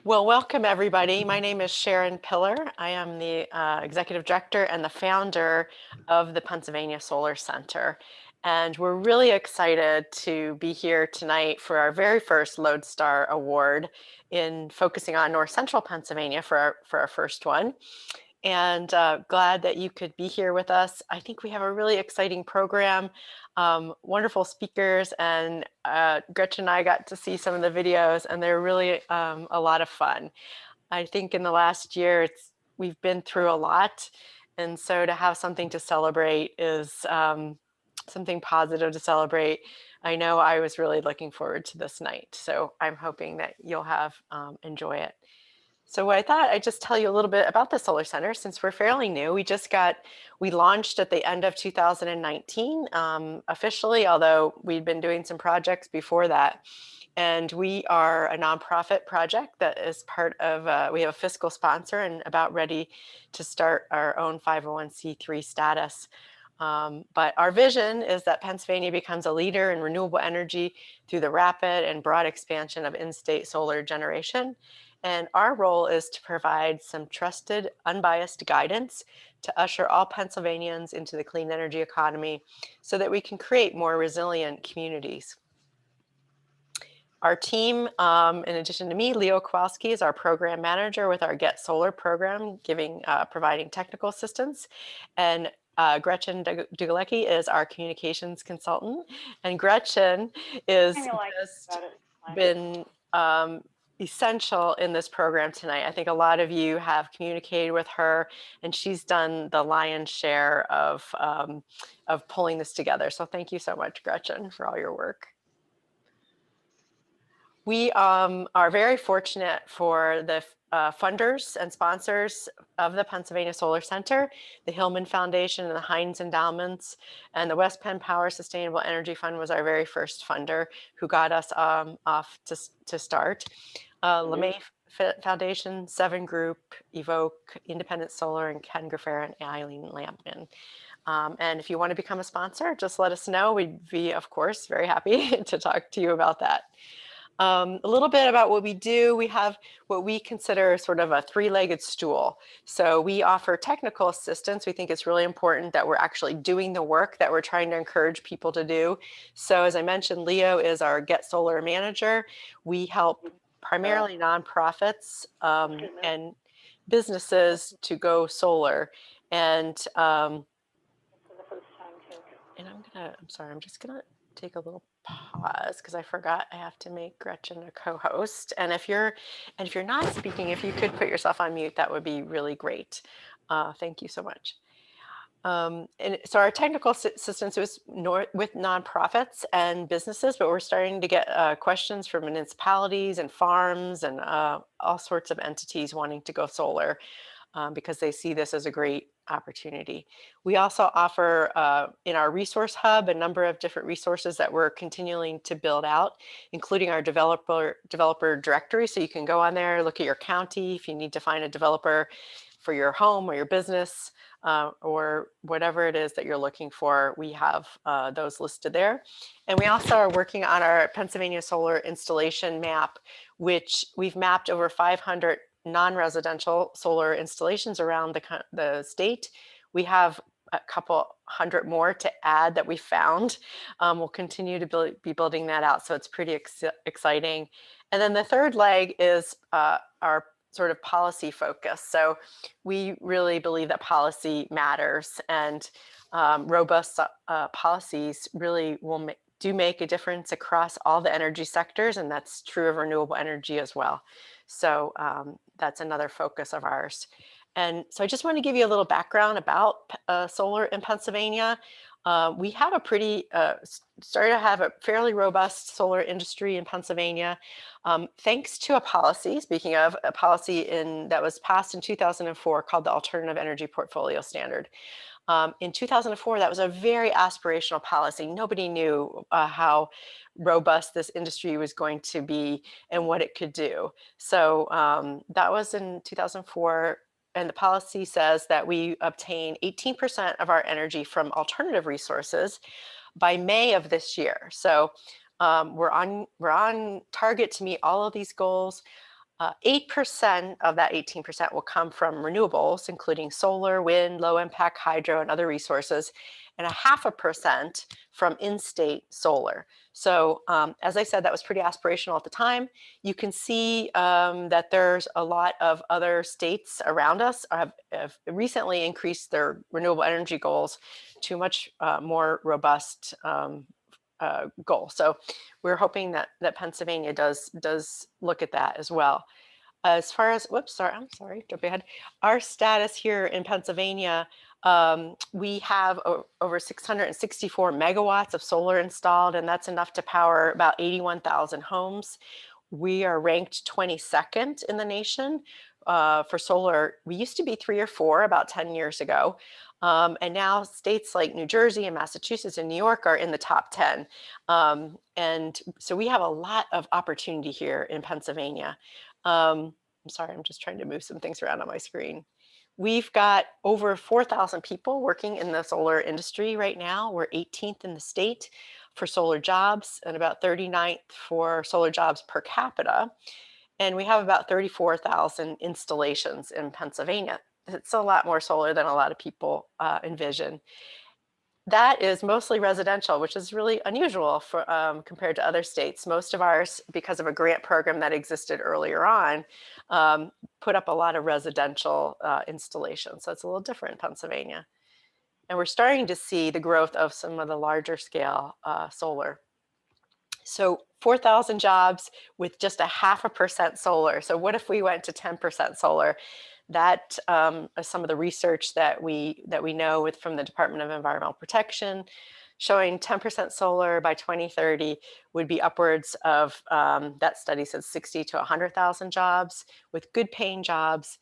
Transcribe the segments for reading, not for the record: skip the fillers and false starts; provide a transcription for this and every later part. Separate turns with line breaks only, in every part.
Well, welcome everybody. My name is Sharon Pillar. I am the executive director and the founder of the Pennsylvania Solar Center. And we're really excited to be here tonight for our very first Lodestar Award in focusing on North Central Pennsylvania for our first one. And glad that you could be here with us. I think we have a really exciting program, wonderful speakers, and Gretchen and I got to see some of the videos, and they're really a lot of fun. I think in the last year, we've been through a lot, and so to have something to celebrate is something positive to celebrate. I know I was really looking forward to this night, so I'm hoping that you'll have enjoy it. So I thought I'd just tell you a little bit about the Solar Center since we're fairly new. We launched at the end of 2019 officially, although we'd been doing some projects before that. And we are a nonprofit project that is part of, we have a fiscal sponsor and about ready to start our own 501c3 status. But our vision is that Pennsylvania becomes a leader in renewable energy through the rapid and broad expansion of in-state solar generation. And our role is to provide some trusted, unbiased guidance to usher all Pennsylvanians into the clean energy economy so that we can create more resilient communities. Our team, in addition to me, Leo Kowalski is our program manager with our Get Solar program, providing technical assistance. And Gretchen Dugalecki is our communications consultant. And Gretchen is just been essential in this program tonight. I think a lot of you have communicated with her, and she's done the lion's share of pulling this together. So thank you so much, Gretchen, for all your work. We are very fortunate for the funders and sponsors of the Pennsylvania Solar Center, the Hillman Foundation and the Heinz Endowments, and the West Penn Power Sustainable Energy Fund was our very first funder who got us off to start. LeMay Foundation, Seven Group, Evoke, Independent Solar, and Ken Graffera and Eileen Lampman. And if you want to become a sponsor, just let us know. We'd be, of course, very happy to talk to you about that. A little bit about what we do. We have what we consider sort of a three-legged stool. So we offer technical assistance. We think it's really important that we're actually doing the work that we're trying to encourage people to do. So as I mentioned, Leo is our Get Solar manager. We help primarily nonprofits and businesses to go solar. And I'm sorry, I'm just gonna take a little pause because I forgot I have to make Gretchen a co-host. And if you're not speaking, if you could put yourself on mute, that would be really great. Thank you so much. And so our technical assistance was with nonprofits and businesses, but we're starting to get questions from municipalities and farms and all sorts of entities wanting to go solar because they see this as a great opportunity. We also offer in our resource hub a number of different resources that we're continuing to build out, including our developer directory. So you can go on there, look at your county if you need to find a developer for your home or your business or whatever it is that you're looking for. We have those listed there. And we also are working on our Pennsylvania solar installation map, which we've mapped over 500 non-residential solar installations around the state. We have a couple hundred more to add that we found. We'll continue to be building that out, so it's pretty exciting. And then the third leg is our sort of policy focus. So we really believe that policy matters, and robust policies really do make a difference across all the energy sectors, and that's true of renewable energy as well. So that's another focus of ours. And so I just want to give you a little background about solar in Pennsylvania. We have started to have a fairly robust solar industry in Pennsylvania, thanks to a policy, speaking of a policy that was passed in 2004 called the Alternative Energy Portfolio Standard. In 2004, that was a very aspirational policy. Nobody knew how robust this industry was going to be and what it could do. So that was in 2004. And the policy says that we obtain 18% of our energy from alternative resources by May of this year. So we're on target to meet all of these goals. 8% of that 18% will come from renewables, including solar, wind, low impact hydro, and other resources, and 0.5% from in-state solar. So as I said, that was pretty aspirational at the time. You can see that there's a lot of other states around us have recently increased their renewable energy goals to much more robust goal. So we're hoping that Pennsylvania does look at that as well. As far as, whoops, sorry, I'm sorry, jump ahead. Our status here in Pennsylvania, we have over 664 megawatts of solar installed, and that's enough to power about 81,000 homes. We are ranked 22nd in the nation for solar. We used to be 3 or 4 about 10 years ago. And now states like New Jersey and Massachusetts and New York are in the top 10. And so we have a lot of opportunity here in Pennsylvania. I'm sorry, I'm just trying to move some things around on my screen. We've got over 4,000 people working in the solar industry right now. We're 18th in the state for solar jobs and about 39th for solar jobs per capita. And we have about 34,000 installations in Pennsylvania. It's a lot more solar than a lot of people envision. That is mostly residential, which is really unusual for compared to other states. Most of ours, because of a grant program that existed earlier on, put up a lot of residential installations. So it's a little different in Pennsylvania. And we're starting to see the growth of some of the larger scale solar. So 4,000 jobs with just 0.5% solar. So what if we went to 10% solar? That is some of the research that we know from the Department of Environmental Protection, showing 10% solar by 2030 would be upwards of, that study says 60 to 100,000 jobs with good paying jobs.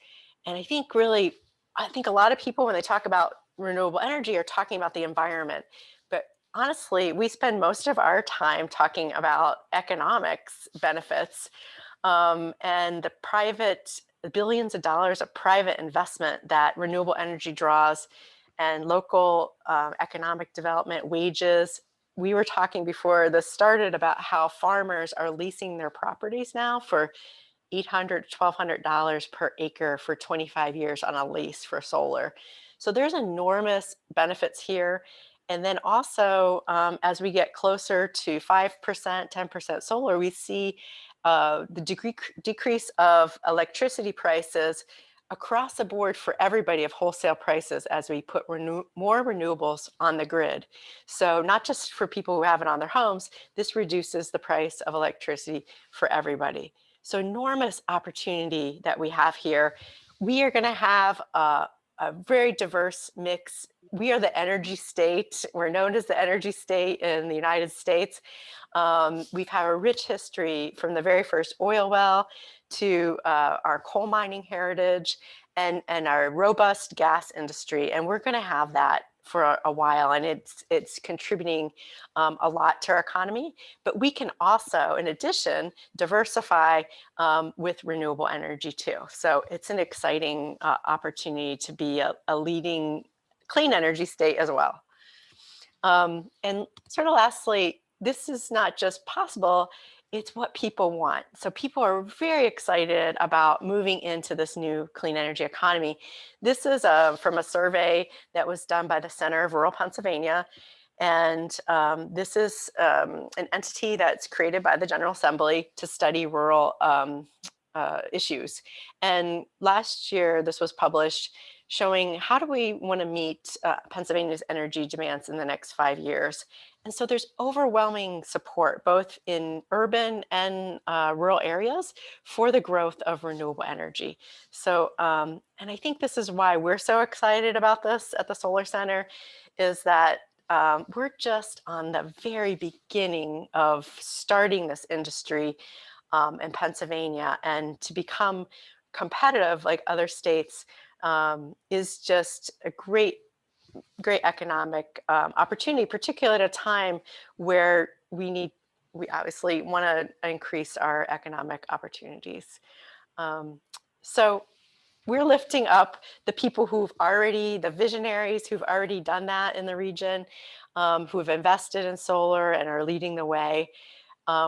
And I think a lot of people when they talk about renewable energy are talking about the environment. But honestly, we spend most of our time talking about economics benefits and the private billions of dollars of private investment that renewable energy draws and local economic development, wages. We were talking before this started about how farmers are leasing their properties now for $800 to $1,200 per acre for 25 years on a lease for solar. So there's enormous benefits here. And then also, as we get closer to 5%, 10% solar, we see the decrease of electricity prices across the board for everybody of wholesale prices as we put more renewables on the grid. So not just for people who have it on their homes, this reduces the price of electricity for everybody. So enormous opportunity that we have here. We are going to have a very diverse mix. We are the energy state. We're known as the energy state in the United States. We've had a rich history from the very first oil well to our coal mining heritage and our robust gas industry. And we're going to have that for a while, and it's contributing a lot to our economy. But we can also, in addition, diversify with renewable energy too. So it's an exciting opportunity to be a leading clean energy state as well. And sort of lastly, this is not just possible, it's what people want. So people are very excited about moving into this new clean energy economy. This is from a survey that was done by the Center of Rural Pennsylvania. And this is an entity that's created by the General Assembly to study rural issues. And last year, this was published showing how do we want to meet Pennsylvania's energy demands in the next 5 years. And so there's overwhelming support, both in urban and rural areas, for the growth of renewable energy. So, and I think this is why we're so excited about this at the Solar Center, is that we're just on the very beginning of starting this industry in Pennsylvania, and to become competitive like other states is just a great economic opportunity, particularly at a time where we obviously want to increase our economic opportunities. So we're lifting up the people the visionaries who've already done that in the region, who have invested in solar and are leading the way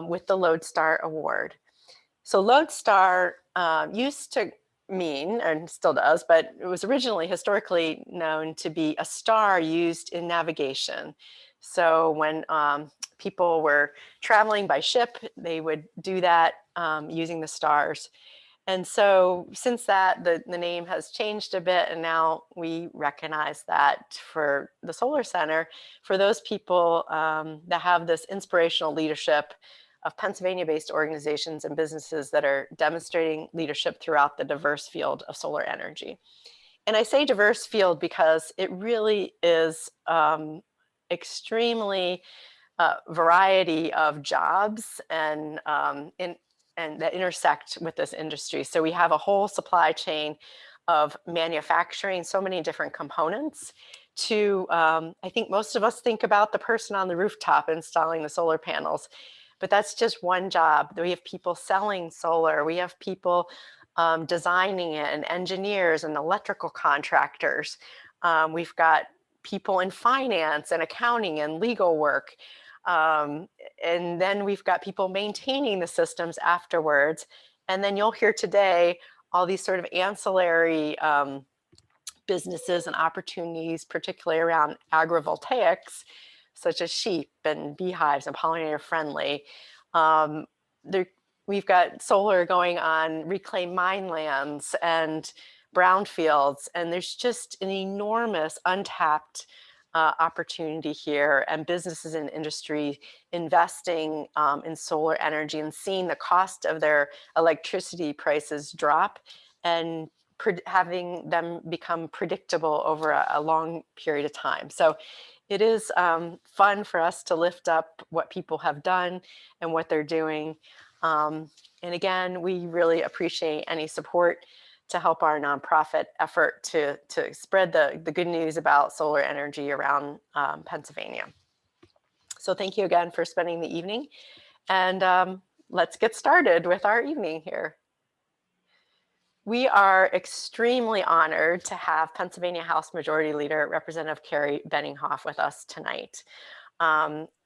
with the Lodestar Award. So Lodestar used to mean, and still does, but it was originally historically known to be a star used in navigation. So when people were traveling by ship, they would do that using the stars. And so since that, the name has changed a bit, and now we recognize that for the Solar Center, for those people that have this inspirational leadership of Pennsylvania-based organizations and businesses that are demonstrating leadership throughout the diverse field of solar energy. And I say diverse field because it really is extremely variety of jobs and that intersect with this industry. So we have a whole supply chain of manufacturing so many different components to, I think most of us think about the person on the rooftop installing the solar panels, but that's just one job. We have people selling solar. We have people designing it, and engineers and electrical contractors. We've got people in finance and accounting and legal work. And then we've got people maintaining the systems afterwards. And then you'll hear today all these sort of ancillary businesses and opportunities, particularly around agrivoltaics, such as sheep and beehives and pollinator friendly. Um, there, we've got solar going on reclaimed mine lands and brownfields, and there's just an enormous untapped opportunity here, and businesses and industry investing in solar energy and seeing the cost of their electricity prices drop and having them become predictable over a long period of time. So it is fun for us to lift up what people have done and what they're doing. And again, we really appreciate any support to help our nonprofit effort to spread the good news about solar energy around Pennsylvania. So thank you again for spending the evening, and let's get started with our evening here. We are extremely honored to have Pennsylvania House Majority Leader Representative Carrie Benninghoff with us tonight.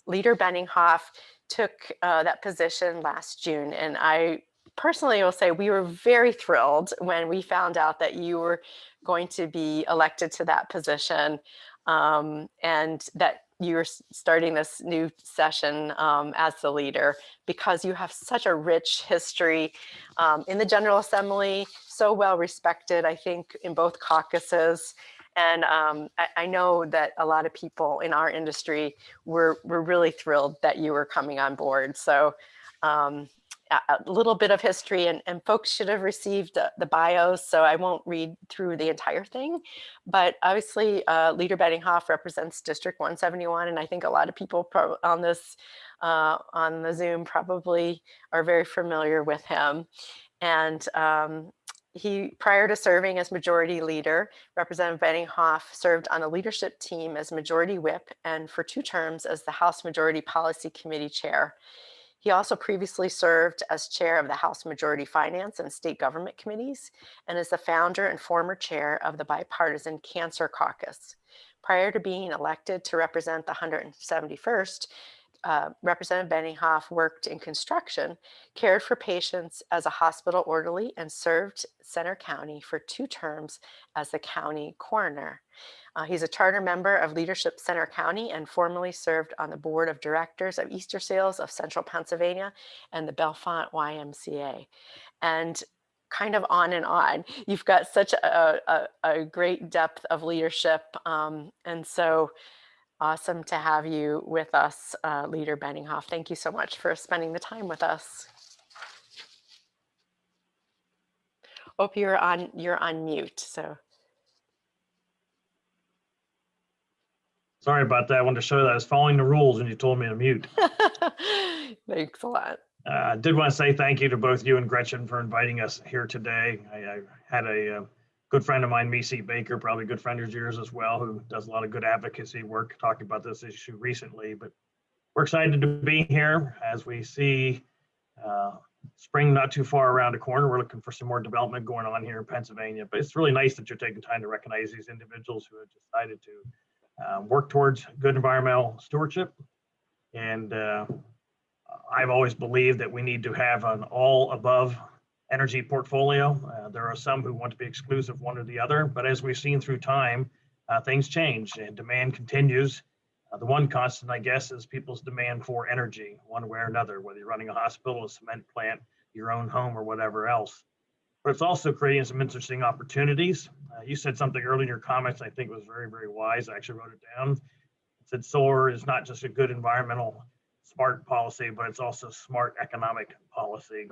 Leader Benninghoff took that position last June, and I personally will say we were very thrilled when we found out that you were going to be elected to that position, and that you were starting this new session as the leader, because you have such a rich history in the General Assembly, so well respected, I think, in both caucuses. And I know that a lot of people in our industry were really thrilled that you were coming on board. So a little bit of history, and folks should have received the bios, so I won't read through the entire thing. But obviously, Leader Benninghoff represents District 171, and I think a lot of people on this on the Zoom probably are very familiar with him. And he, prior to serving as Majority Leader, Representative Benninghoff served on the leadership team as Majority Whip and for 2 terms as the House Majority Policy Committee Chair. He also previously served as chair of the House Majority Finance and State Government Committees, and is the founder and former chair of the Bipartisan Cancer Caucus. Prior to being elected to represent the 171st, Representative Benninghoff worked in construction, cared for patients as a hospital orderly, and served Center County for 2 terms as the county coroner. He's a charter member of Leadership Center County and formerly served on the board of directors of Easter Sales of Central Pennsylvania and the Bellefonte YMCA. And kind of on and on. You've got such a great depth of leadership. And so awesome to have you with us, Leader Benninghoff. Thank you so much for spending the time with us. Hope you're on mute. So.
Sorry about that. I wanted to show that I was following the rules when you told me to mute.
Thanks a lot.
I did want to say thank you to both you and Gretchen for inviting us here today. I had a good friend of mine, Misi Baker, probably a good friend of yours as well, who does a lot of good advocacy work talking about this issue recently. But we're excited to be here as we see spring not too far around the corner. We're looking for some more development going on here in Pennsylvania. But it's really nice that you're taking time to recognize these individuals who have decided to work towards good environmental stewardship. And I've always believed that we need to have an all above energy portfolio. There are some who want to be exclusive one or the other, but as we've seen through time, things change and demand continues. The one constant, I guess, is people's demand for energy, one way or another, whether you're running a hospital, a cement plant, your own home, or whatever else. But it's also creating some interesting opportunities. You said something earlier in your comments I think was very, very wise. I actually wrote it down. It said solar is not just a good environmental smart policy, but it's also smart economic policy.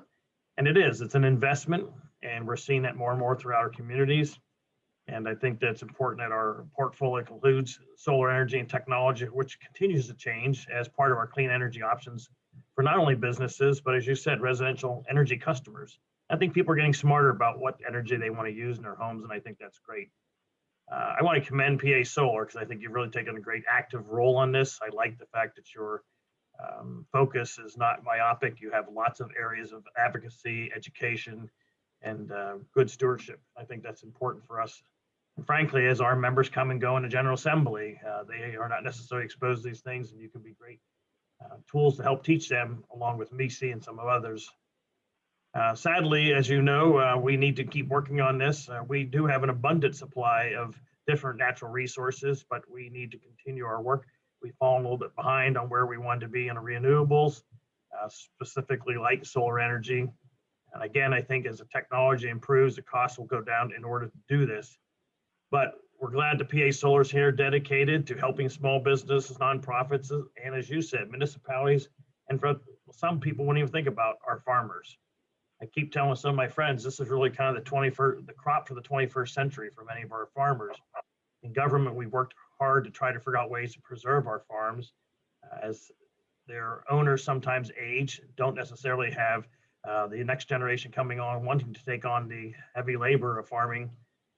And it is, it's an investment, and we're seeing that more and more throughout our communities. And I think that's important that our portfolio includes solar energy and technology, which continues to change as part of our clean energy options for not only businesses, but as you said, residential energy customers. I think people are getting smarter about what energy they want to use in their homes, and I think that's great. I want to commend PA Solar because I think you've really taken a great active role on this. I like the fact that your focus is not myopic. You have lots of areas of advocacy, education, and good stewardship. I think that's important for us. And frankly, as our members come and go in the General Assembly, they are not necessarily exposed to these things, and you can be great tools to help teach them, along with MEC and some of others. Sadly, as you know, we need to keep working on this. We do have an abundant supply of different natural resources, but we need to continue our work. We've fallen a little bit behind on where we wanted to be in renewables, specifically like solar energy. And again, I think as the technology improves, the costs will go down in order to do this. But we're glad the PA Solar is here, dedicated to helping small businesses, nonprofits, and as you said, municipalities, and for some people wouldn't even think about our farmers. I keep telling some of my friends, this is really kind of the crop for the 21st century for many of our farmers. In government, we've worked hard to try to figure out ways to preserve our farms as their owners sometimes age, don't necessarily have the next generation coming on wanting to take on the heavy labor of farming,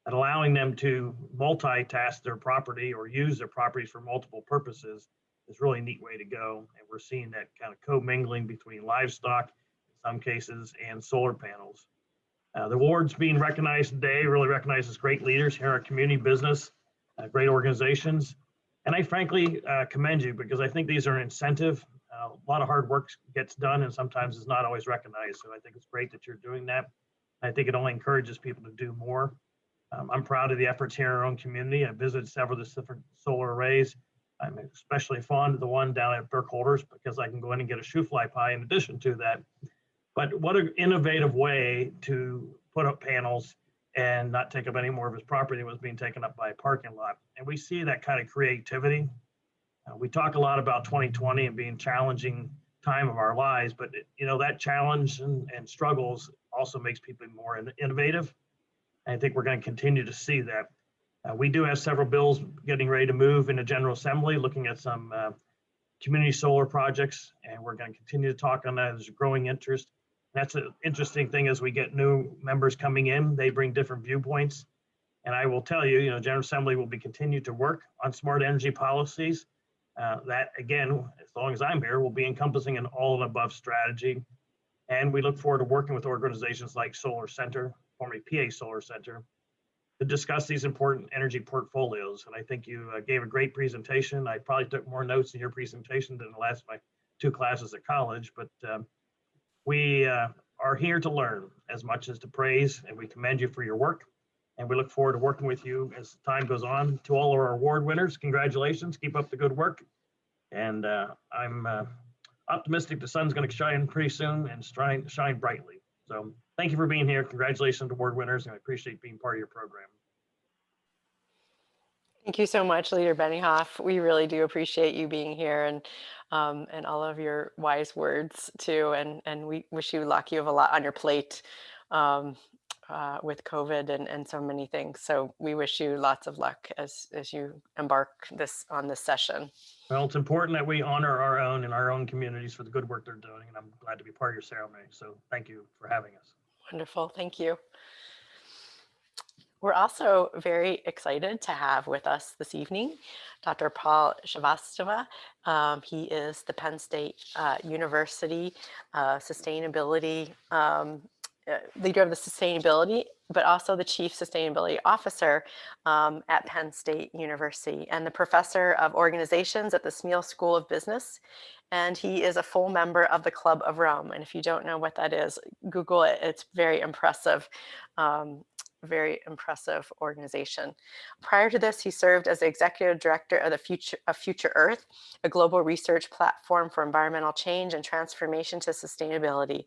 and allowing them to multitask their property or use their properties for multiple purposes is really a neat way to go. And we're seeing that kind of commingling between livestock, in some cases, and solar panels. The awards being recognized today really recognizes great leaders here in our community business, great organizations. And I frankly commend you because I think these are an incentive. A lot of hard work gets done and sometimes is not always recognized. So I think it's great that you're doing that. I think it only encourages people to do more. I'm proud of the efforts here in our own community. I visited several of the different solar arrays. I'm especially fond of the one down at Burkholder's because I can go in and get a shoe fly pie in addition to that. But what an innovative way to put up panels and not take up any more of his property that was being taken up by a parking lot. And we see that kind of creativity. We talk a lot about 2020 and being challenging time of our lives, but that challenge and struggles also makes people more innovative. And I think we're going to continue to see that. We do have several bills getting ready to move in the General Assembly, looking at some community solar projects, and we're going to continue to talk on that. There's a growing interest. That's an interesting thing as we get new members coming in, they bring different viewpoints. And I will tell you, General Assembly will be continued to work on smart energy policies. That again, as long as I'm here, will be encompassing an all and above strategy. And we look forward to working with organizations like Solar Center, formerly PA Solar Center, to discuss these important energy portfolios. And I think you gave a great presentation. I probably took more notes in your presentation than the last of my 2 classes at college, but we are here to learn as much as to praise, and we commend you for your work. And we look forward to working with you as time goes on. To all of our award winners, congratulations, keep up the good work. And I'm optimistic the sun's going to shine pretty soon and shine brightly. So thank you for being here. Congratulations to award winners, and I appreciate being part of your program.
Thank you so much, Leader Benioff. We really do appreciate you being here and all of your wise words too. And we wish you luck. You have a lot on your plate with COVID and so many things. So we wish you lots of luck as you embark on this session.
Well, it's important that we honor our own and our own communities for the good work they're doing, and I'm glad to be part of your ceremony. So thank you for having us.
Wonderful. Thank you. We're also very excited to have with us this evening Dr. Paul Shrivastava. He is the Penn State University sustainability leader of the sustainability, but also the chief sustainability officer at Penn State University and the professor of organizations at the Smeal School of Business and he is a full member of the Club of Rome. And if you don't know what that is, Google it. It's very impressive. Um, very impressive organization. Prior to this, he served as the executive director of Future Earth, a global research platform for environmental change and transformation to sustainability.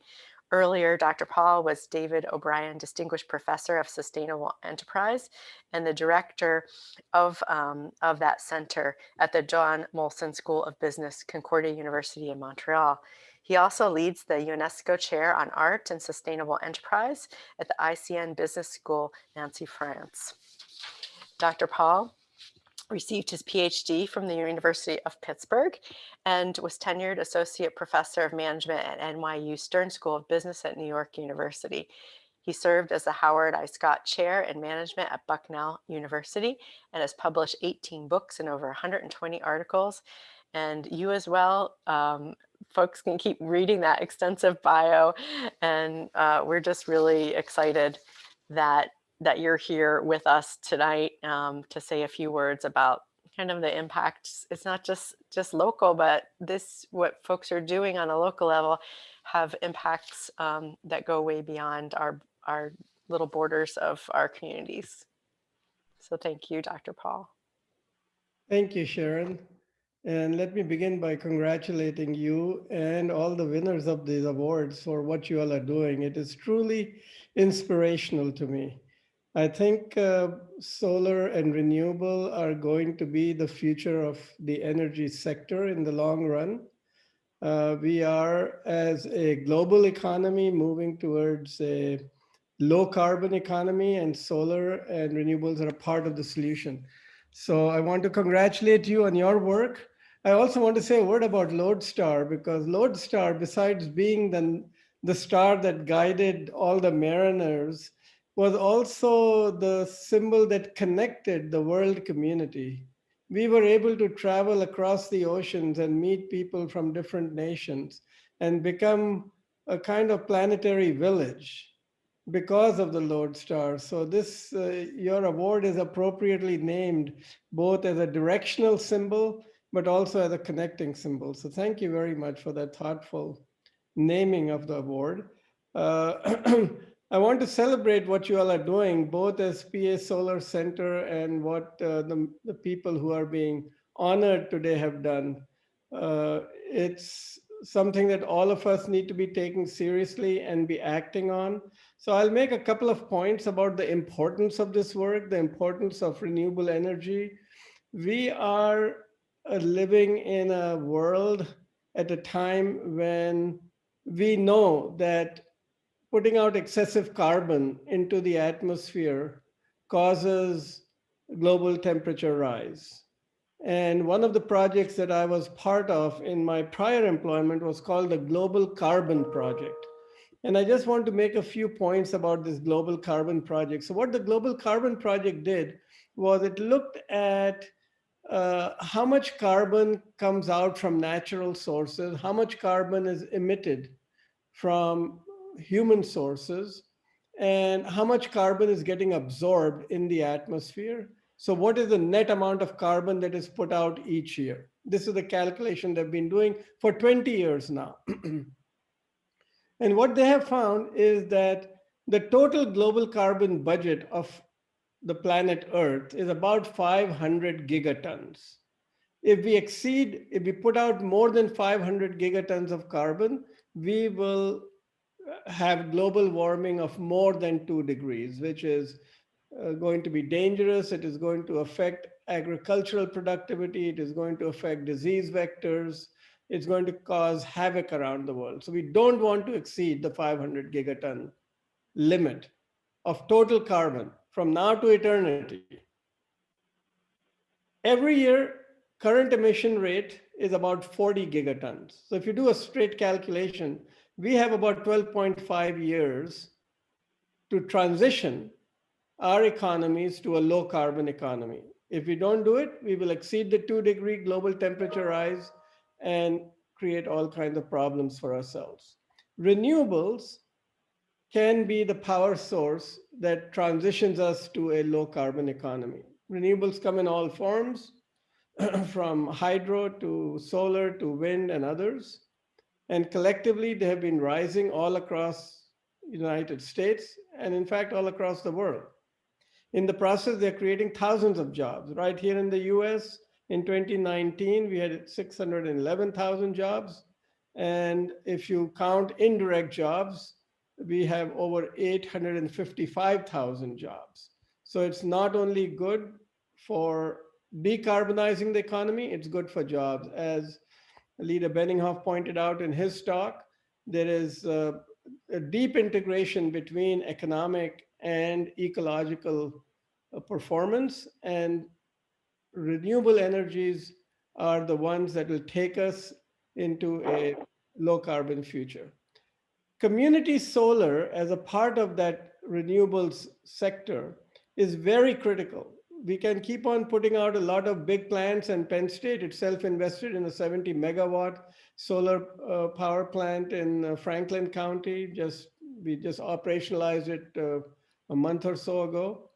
Earlier, Dr. Paul was David O'Brien Distinguished Professor of Sustainable Enterprise and the director of that center at the John Molson School of Business, Concordia University in Montreal. He also leads the UNESCO Chair on Art and Sustainable Enterprise at the ICN Business School, Nancy, France. Dr. Paul received his PhD from the University of Pittsburgh and was tenured associate professor of management at NYU Stern School of Business at New York University. He served as the Howard I. Scott Chair in Management at Bucknell University and has published 18 books and over 120 articles. And you as well, folks can keep reading that extensive bio. And we're just really excited that you're here with us tonight to say a few words about kind of the impacts. It's not just local, but what folks are doing on a local level have impacts that go way beyond our little borders of our communities. So thank you, Dr. Paul.
Thank you, Sharon. And let me begin by congratulating you and all the winners of these awards for what you all are doing. It is truly inspirational to me. I think solar and renewable are going to be the future of the energy sector in the long run. We are, as a global economy, moving towards a low carbon economy, and solar and renewables are a part of the solution. So I want to congratulate you on your work. I also want to say a word about Lodestar, because Lodestar, besides being the star that guided all the mariners, was also the symbol that connected the world community. We were able to travel across the oceans and meet people from different nations and become a kind of planetary village because of the Lodestar. So this, your award is appropriately named both as a directional symbol, but also as a connecting symbol. So thank you very much for that thoughtful naming of the award. I want to celebrate what you all are doing, both as PA Solar Center and what the people who are being honored today have done. It's something that all of us need to be taking seriously and be acting on. So I'll make a couple of points about the importance of this work, the importance of renewable energy. We are living in a world at a time when we know that putting out excessive carbon into the atmosphere causes global temperature rise. And one of the projects that I was part of in my prior employment was called the Global Carbon Project. And I just want to make a few points about this Global Carbon Project. So what the Global Carbon Project did was it looked at how much carbon comes out from natural sources, how much carbon is emitted from human sources, and how much carbon is getting absorbed in the atmosphere. So what is the net amount of carbon that is put out each year? This is the calculation they've been doing for 20 years now. And what they have found is that the total global carbon budget of the planet Earth is about 500 gigatons. If we put out more than 500 gigatons of carbon, we will have global warming of more than 2 degrees, which is going to be dangerous. It is going to affect agricultural productivity. It is going to affect disease vectors. It's going to cause havoc around the world. So we don't want to exceed the 500 gigaton limit of total carbon from now to eternity. Every year, current emission rate is about 40 gigatons. So if you do a straight calculation, we have about 12.5 years to transition our economies to a low carbon economy. If we don't do it, we will exceed the 2-degree global temperature rise and create all kinds of problems for ourselves. Renewables can be the power source that transitions us to a low carbon economy. Renewables come in all forms. from hydro to solar to wind and others. And collectively, they have been rising all across the United States and in fact, all across the world. In the process, they're creating thousands of jobs. Right here in the US, in 2019, we had 611,000 jobs. And if you count indirect jobs, we have over 855,000 jobs. So it's not only good for decarbonizing the economy, it's good for jobs. As Leader Benninghoff pointed out in his talk, there is a deep integration between economic and ecological performance, and renewable energies are the ones that will take us into a low carbon future. Community solar, as a part of that renewables sector, is very critical. We can keep on putting out a lot of big plants, and Penn State itself invested in a 70 megawatt solar power plant in Franklin County. We just operationalized it a month or so ago.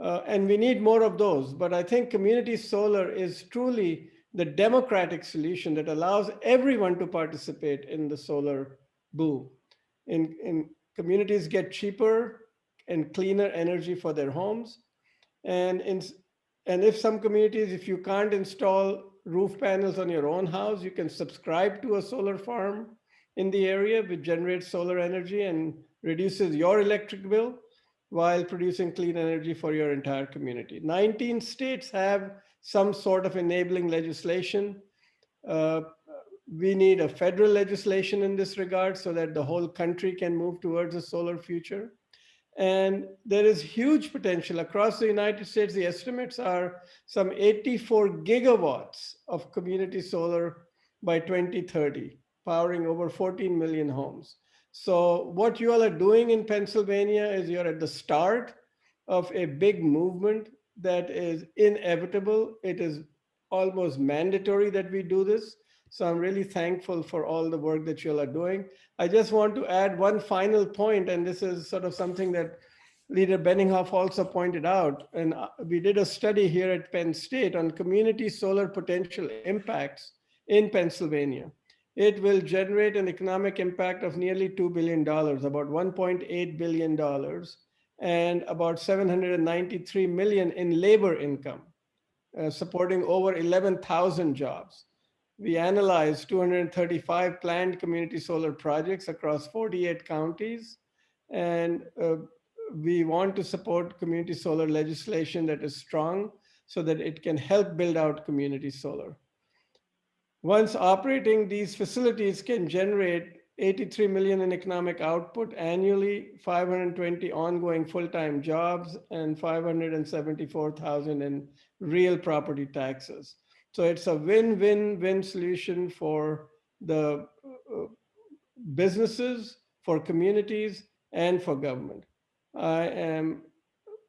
And we need more of those. But I think community solar is truly the democratic solution that allows everyone to participate in the solar boom. In communities get cheaper and cleaner energy for their homes. And if some communities, if you can't install roof panels on your own house, you can subscribe to a solar farm in the area which generates solar energy and reduces your electric bill while producing clean energy for your entire community. 19 states have some sort of enabling legislation. We need a federal legislation in this regard so that the whole country can move towards a solar future. And there is huge potential across the United States. The estimates are some 84 gigawatts of community solar by 2030, powering over 14 million homes. So what you all are doing in Pennsylvania is you're at the start of a big movement that is inevitable. It is almost mandatory that we do this. So I'm really thankful for all the work that you all are doing. I just want to add one final point, and this is sort of something that Leader Benninghoff also pointed out. And we did a study here at Penn State on community solar potential impacts in Pennsylvania. It will generate an economic impact of nearly $2 billion, about $1.8 billion, and about 793 million in labor income, supporting over 11,000 jobs. We analyzed 235 planned community solar projects across 48 counties, and we want to support community solar legislation that is strong so that it can help build out community solar. Once operating, these facilities can generate 83 million in economic output annually, 520 ongoing full-time jobs, and 574,000 in real property taxes. So it's a win-win-win solution for the businesses, for communities, and for government. I am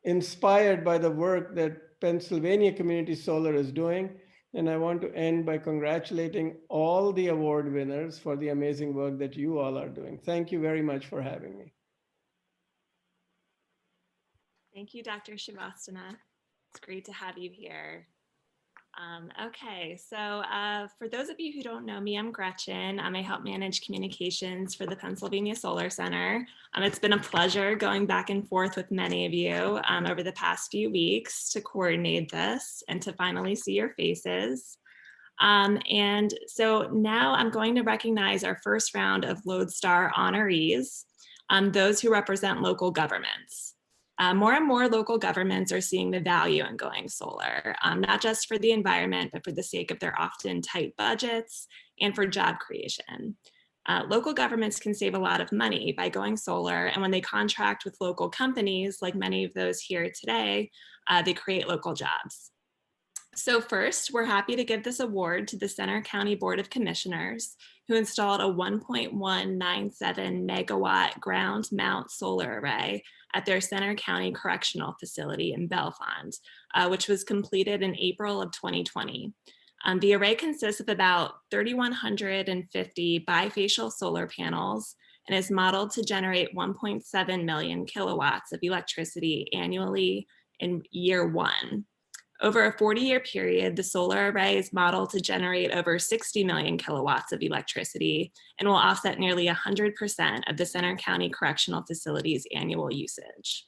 inspired by the work that Pennsylvania Community Solar is doing. And I want to end by congratulating all the award winners for the amazing work that you all are doing. Thank you very much for having me.
Thank you, Dr. Srivastava. It's great to have you here. Okay, so for those of you who don't know me, I'm Gretchen. I help manage communications for the Pennsylvania Solar Center. It's been a pleasure going back and forth with many of you over the past few weeks to coordinate this and to finally see your faces. And so now I'm going to recognize our first round of Lodestar honorees, those who represent local governments. More and more local governments are seeing the value in going solar, not just for the environment, but for the sake of their often tight budgets and for job creation. Local governments can save a lot of money by going solar, and when they contract with local companies, like many of those here today, they create local jobs. So first, we're happy to give this award to the Center County Board of Commissioners, who installed a 1.197 megawatt ground mount solar array at their Center County Correctional Facility in Bellefonte, which was completed in April of 2020. The array consists of about 3,150 bifacial solar panels and is modeled to generate 1.7 million kilowatts of electricity annually in year one. Over a 40-year period, the solar array is modeled to generate over 60 million kilowatts of electricity and will offset nearly 100% of the Center County Correctional Facility's annual usage.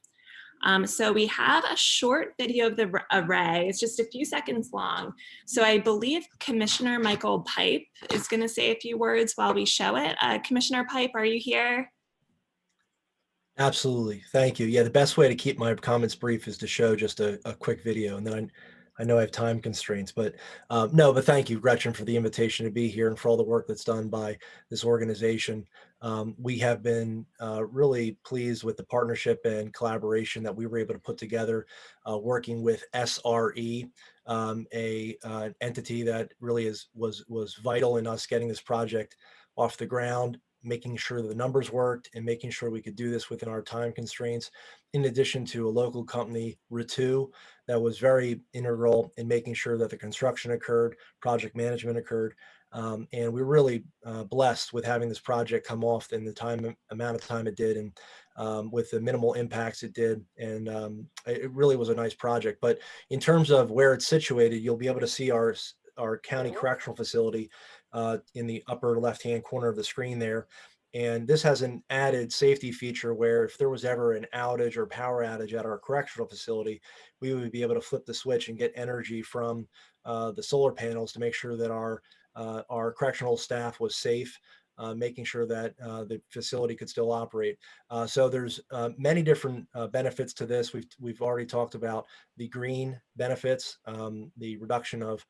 So we have a short video of the array. It's just a few seconds long. So I believe Commissioner Michael Pipe is going to say a few words while we show it. Commissioner Pipe, are you here?
Absolutely. Thank you. Yeah, the best way to keep my comments brief is to show just a quick video. And then I know I have time constraints, but no, but thank you, Gretchen, for the invitation to be here and for all the work that's done by this organization. We have been really pleased with the partnership and collaboration that we were able to put together working with SRE, an entity that really was vital in us getting this project off the ground, making sure the numbers worked and making sure we could do this within our time constraints, in addition to a local company, Ritu, that was very integral in making sure that the construction occurred, project management occurred. And we're really blessed with having this project come off in the amount of time it did, and with the minimal impacts it did. And it really was a nice project. But in terms of where it's situated, you'll be able to see our county correctional facility in the upper left-hand corner of the screen there. And this has an added safety feature where if there was ever an outage or power outage at our correctional facility, we would be able to flip the switch and get energy from the solar panels to make sure that our correctional staff was safe, making sure that the facility could still operate. So there's many different benefits to this. We've already talked about the green benefits, the reduction of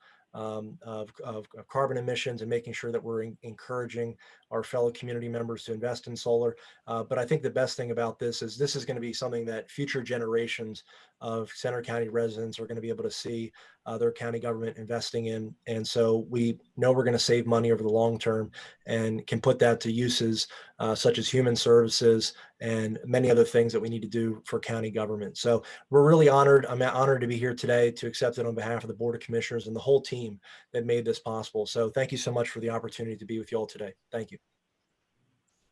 carbon emissions, and making sure that we're encouraging our fellow community members to invest in solar. But I think the best thing about this is going to be something that future generations of Center County residents are going to be able to see their county government investing in. And so we know we're going to save money over the long term and can put that to uses such as human services and many other things that we need to do for county government. So we're really honored. I'm honored to be here today to accept it on behalf of the Board of Commissioners and the whole team that made this possible. So thank you so much for the opportunity to be with you all today. Thank you.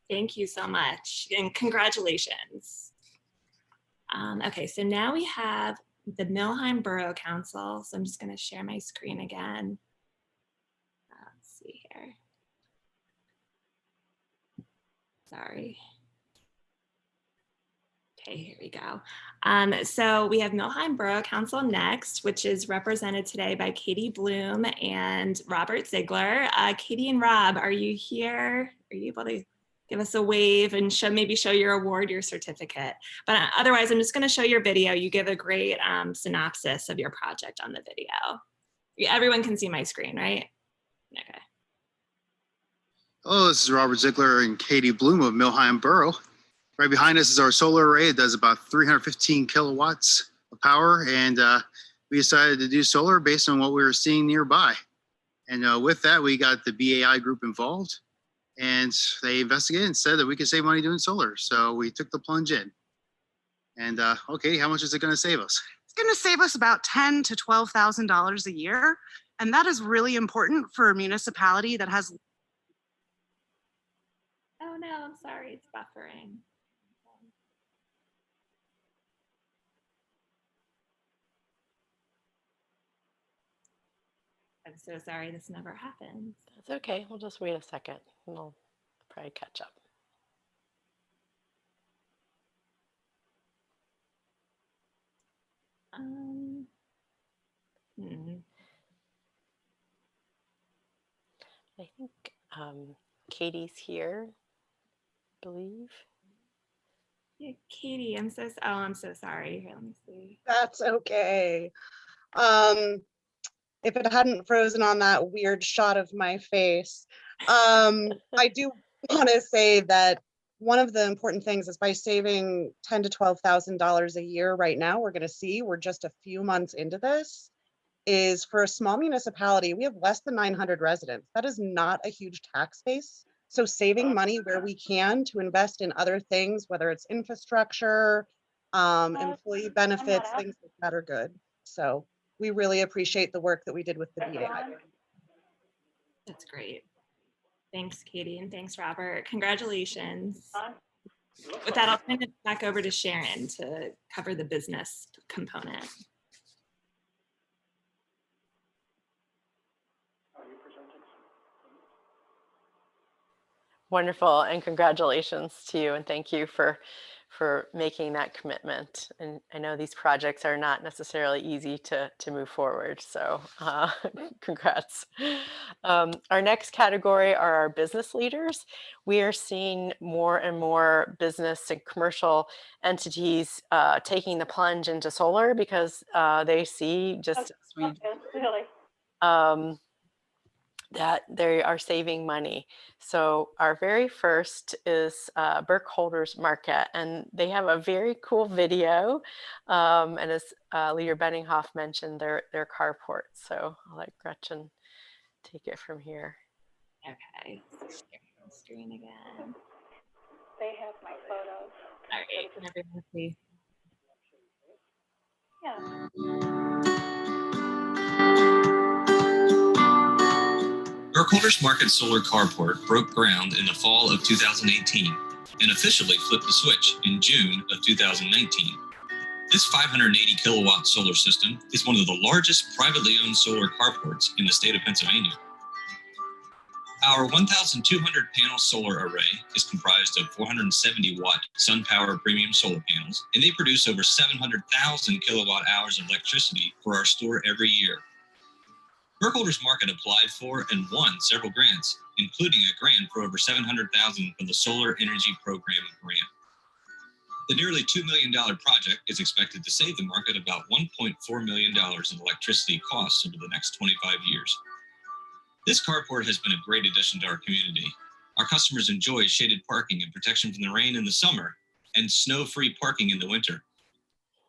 Thank you so much, and congratulations. Okay, so now we have the Millheim Borough Council. So I'm just going to share my screen again. Let's see here. Sorry. Okay, here we go. So we have Millheim Borough Council next, which is represented today by Katie Bloom and Robert Ziegler. Katie and Rob, are you here? Are you able to give us a wave and maybe show your award, your certificate? But otherwise, I'm just going to show your video. You give a great synopsis of your project on the video. Everyone can see my screen, right? Okay.
Hello, this is Robert Ziegler and Katie Bloom of Millheim Borough. Right behind us is our solar array. It does about 315 kilowatts of power, and we decided to do solar based on what we were seeing nearby. And with that, we got the BAI group involved, and they investigated and said that we could save money doing solar. So we took the plunge in. And okay, how much is it going to save us?
It's going to save us about $10,000 to $12,000 a year, and that is really important for a municipality that has.
Oh no, I'm sorry, it's buffering. I'm so sorry, this never happens.
That's okay. We'll just wait a second and we'll probably catch up. I think Katie's here, I believe.
Yeah, Katie, I'm so sorry. Here, let me see.
That's okay. If it hadn't frozen on that weird shot of my face, I do want to say that one of the important things is by saving $10,000 to $12,000 a year right now, we're just a few months into this, is for a small municipality, we have less than 900 residents. That is not a huge tax base. So saving money where we can to invest in other things, whether it's infrastructure, employee benefits, things like that are good. So we really appreciate the work that we did with the BAI.
That's great. Thanks, Katie, and thanks, Robert. Congratulations. With that, I'll turn it back over to Sharon to cover the business component.
Wonderful, and congratulations to you, and thank you for making that commitment. And I know these projects are not necessarily easy to move forward, so congrats. Our next category are our business leaders. We are seeing more and more business and commercial entities taking the plunge into solar because they see, just as we um, that they are saving money. So our very first is Burkholder's Market, and they have a very cool video. And as Leader Benninghoff mentioned, their carport. So I'll let Gretchen take it from here.
Okay, sharing the screen again.
They have my photos.
All right, can everyone see?
Yeah.
Burkholder's Market Solar Carport broke ground in the fall of 2018 and officially flipped the switch in June of 2019. This 580 kilowatt solar system is one of the largest privately owned solar carports in the state of Pennsylvania. Our 1,200 panel solar array is comprised of 470 watt SunPower premium solar panels, and they produce over 700,000 kilowatt hours of electricity for our store every year. Burkholder's Market applied for and won several grants, including a grant for over $700,000 from the Solar Energy Program grant. The nearly $2 million project is expected to save the market about $1.4 million in electricity costs over the next 25 years. This carport has been a great addition to our community. Our customers enjoy shaded parking and protection from the rain in the summer and snow-free parking in the winter.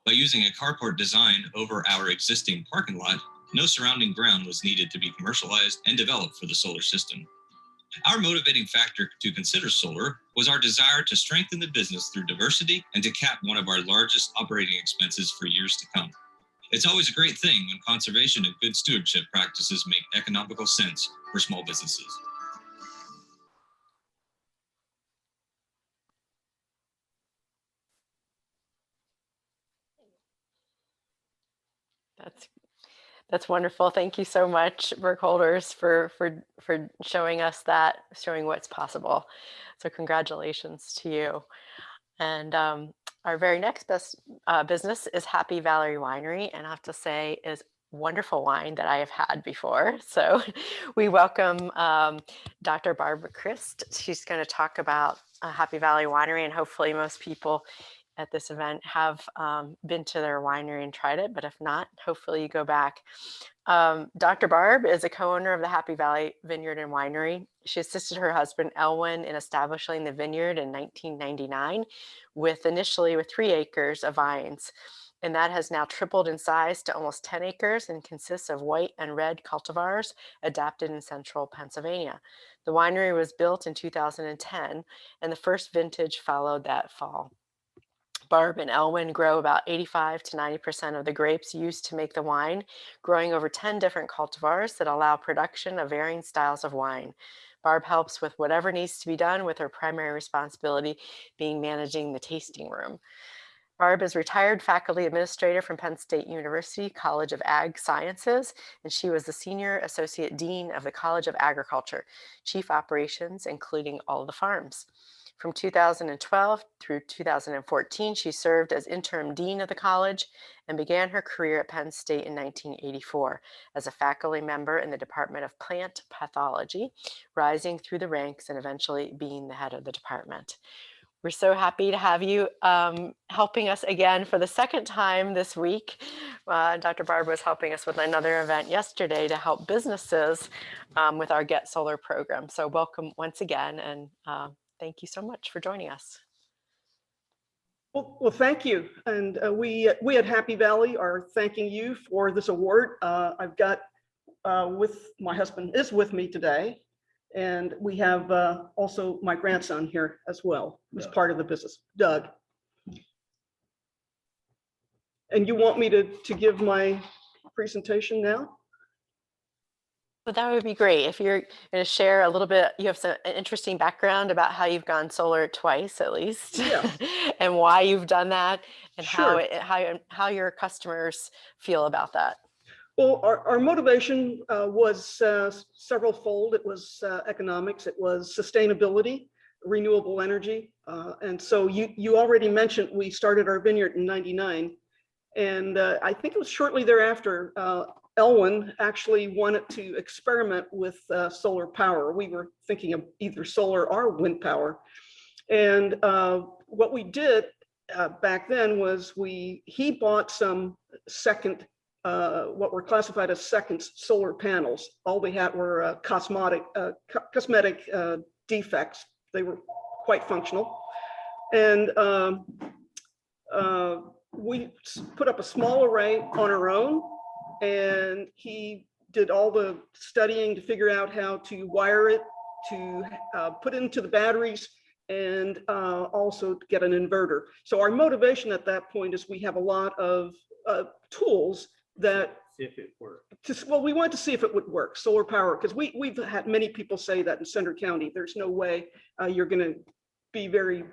By using a carport design over our existing parking lot, no surrounding ground was needed to be commercialized and developed for the solar system. Our motivating factor to consider solar was our desire to strengthen the business through diversity and to cap one of our largest operating expenses for years to come. It's always a great thing when conservation and good stewardship practices make economical sense for small businesses.
That's wonderful. Thank you so much, Burkholders, for showing us that, showing what's possible. So congratulations to you. And our very next business is Happy Valley Winery, and I have to say is wonderful wine that I have had before. So we welcome Dr. Barbara Christ. She's going to talk about Happy Valley Winery, and hopefully most people at this event have been to their winery and tried it, but if not, hopefully you go back. Dr. Barb is a co-owner of the Happy Valley Vineyard and Winery. She assisted her husband Elwin in establishing the vineyard in 1999 initially with 3 acres of vines. And that has now tripled in size to almost 10 acres and consists of white and red cultivars adapted in central Pennsylvania. The winery was built in 2010 and the first vintage followed that fall. Barb and Elwin grow about 85 to 90% of the grapes used to make the wine, growing over 10 different cultivars that allow production of varying styles of wine. Barb helps with whatever needs to be done, with her primary responsibility being managing the tasting room. Barb is retired faculty administrator from Penn State University College of Ag Sciences, and she was the Senior Associate Dean of the College of Agriculture, Chief Operations, including all of the farms. From 2012 through 2014, she served as interim dean of the college and began her career at Penn State in 1984 as a faculty member in the Department of Plant Pathology, rising through the ranks and eventually being the head of the department. We're so happy to have you helping us again for the second time this week. Dr. Barb was helping us with another event yesterday to help businesses with our Get Solar program. So welcome once again, and thank you so much for joining us.
Well, thank you. And we at Happy Valley are thanking you for this award. I've got my husband is with me today. And we have also my grandson here as well, who's part of the business, Doug. And you want me to give my presentation now?
Well, that would be great. If you're going to share a little bit, you have an interesting background about how you've gone solar twice at least,
Yeah.
and why you've done that, and
Sure.
how your customers feel about that.
Well, our motivation was several-fold. It was economics, it was sustainability, renewable energy. And so you already mentioned we started our vineyard in '99. And I think it was shortly thereafter, Elwyn actually wanted to experiment with solar power. We were thinking of either solar or wind power. And what we did back then was he bought some second, what were classified as second solar panels. All they had were cosmetic defects. They were quite functional. And we put up a small array on our own, and he did all the studying to figure out how to wire it, to put into the batteries, and also to get an inverter. So our motivation at that point is we have a lot of tools that
if it worked.
well, we wanted to see if it would work, solar power, because we've had many people say that in Center County, there's no way you're going to be very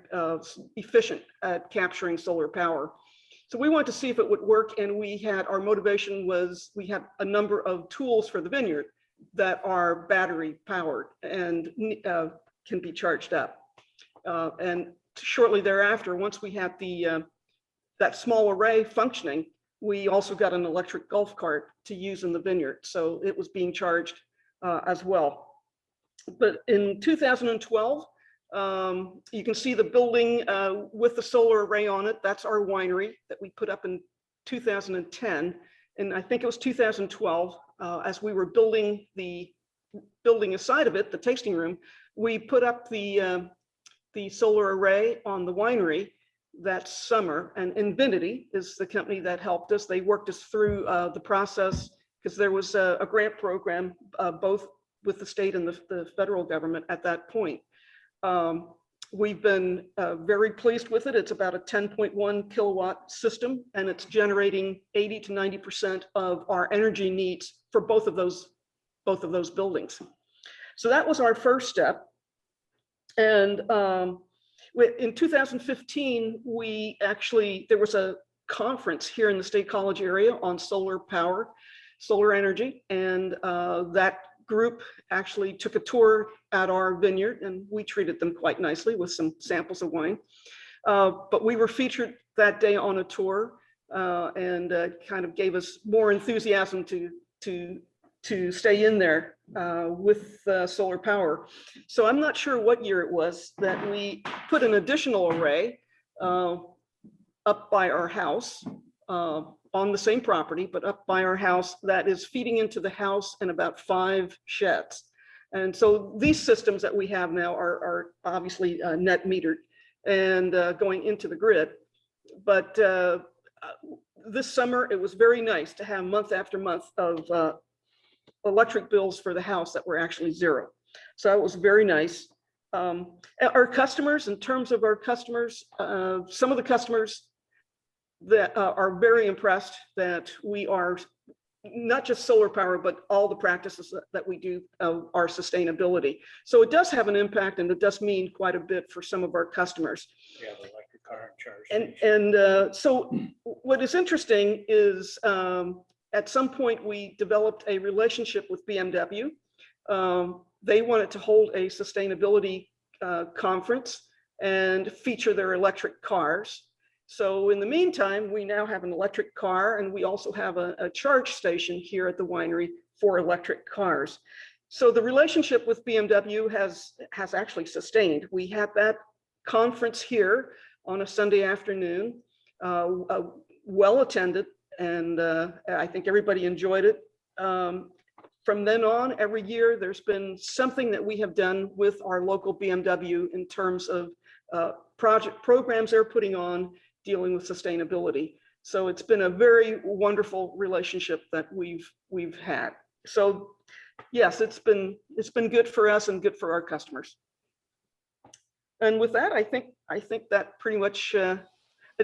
efficient at capturing solar power. So we wanted to see if it would work, and our motivation was we had a number of tools for the vineyard that are battery powered and can be charged up. And shortly thereafter, once we had that small array functioning, we also got an electric golf cart to use in the vineyard. So it was being charged as well. But in 2012, you can see the building with the solar array on it. That's our winery that we put up in 2010. And I think it was 2012, as we were building a side of it, the tasting room, we put up the solar array on the winery that summer. And Invinity is the company that helped us. They worked us through the process because there was a grant program, both with the state and the federal government at that point. We've been very pleased with it. It's about a 10.1 kilowatt system, and it's generating 80 to 90% of our energy needs for both of those buildings. So that was our first step. And in 2015, there was a conference here in the State College area on solar power, solar energy, and that group actually took a tour at our vineyard, and we treated them quite nicely with some samples of wine. But we were featured that day on a tour, and kind of gave us more enthusiasm to stay in there with solar power. So I'm not sure what year it was that we put an additional array up by our house, on the same property, but up by our house that is feeding into the house and about 5 sheds. And so these systems that we have now are obviously net metered and going into the grid. But this summer, it was very nice to have month after month of electric bills for the house that were actually zero. So it was very nice. Our customers, in terms of our customers, some of the customers that are very impressed that we are not just solar power, but all the practices that we do are sustainability. So it does have an impact, and it does mean quite a bit for some of our customers.
Yeah, the electric car charge.
And so what is interesting is at some point we developed a relationship with BMW. They wanted to hold a sustainability conference and feature their electric cars. So in the meantime, we now have an electric car, and we also have a charge station here at the winery for electric cars. So the relationship with BMW has actually sustained. We had that conference here on a Sunday afternoon, well attended, and I think everybody enjoyed it. From then on, every year, there's been something that we have done with our local BMW in terms of programs they're putting on dealing with sustainability. So it's been a very wonderful relationship that we've had. So yes, it's been good for us and good for our customers. And with that, I think that pretty much, and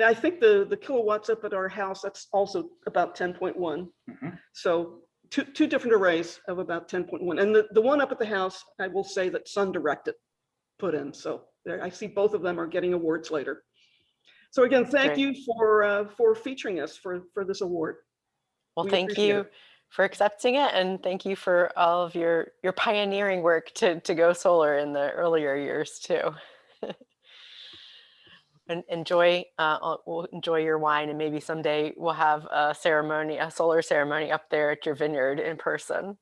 I think the kilowatts up at our house, that's also about 10.1.
Mm-hmm.
So two different arrays of about 10.1. And the one up at the house, I will say that Sun Directed put in. So there, I see both of them are getting awards later. So again, thank you for featuring us for this award.
Well,
We
thank
appreciate
you
it.
for accepting it, and thank you for all of your pioneering work to go solar in the earlier years too. And enjoy, we'll enjoy your wine, and maybe someday we'll have a ceremony, a solar ceremony up there at your vineyard in person.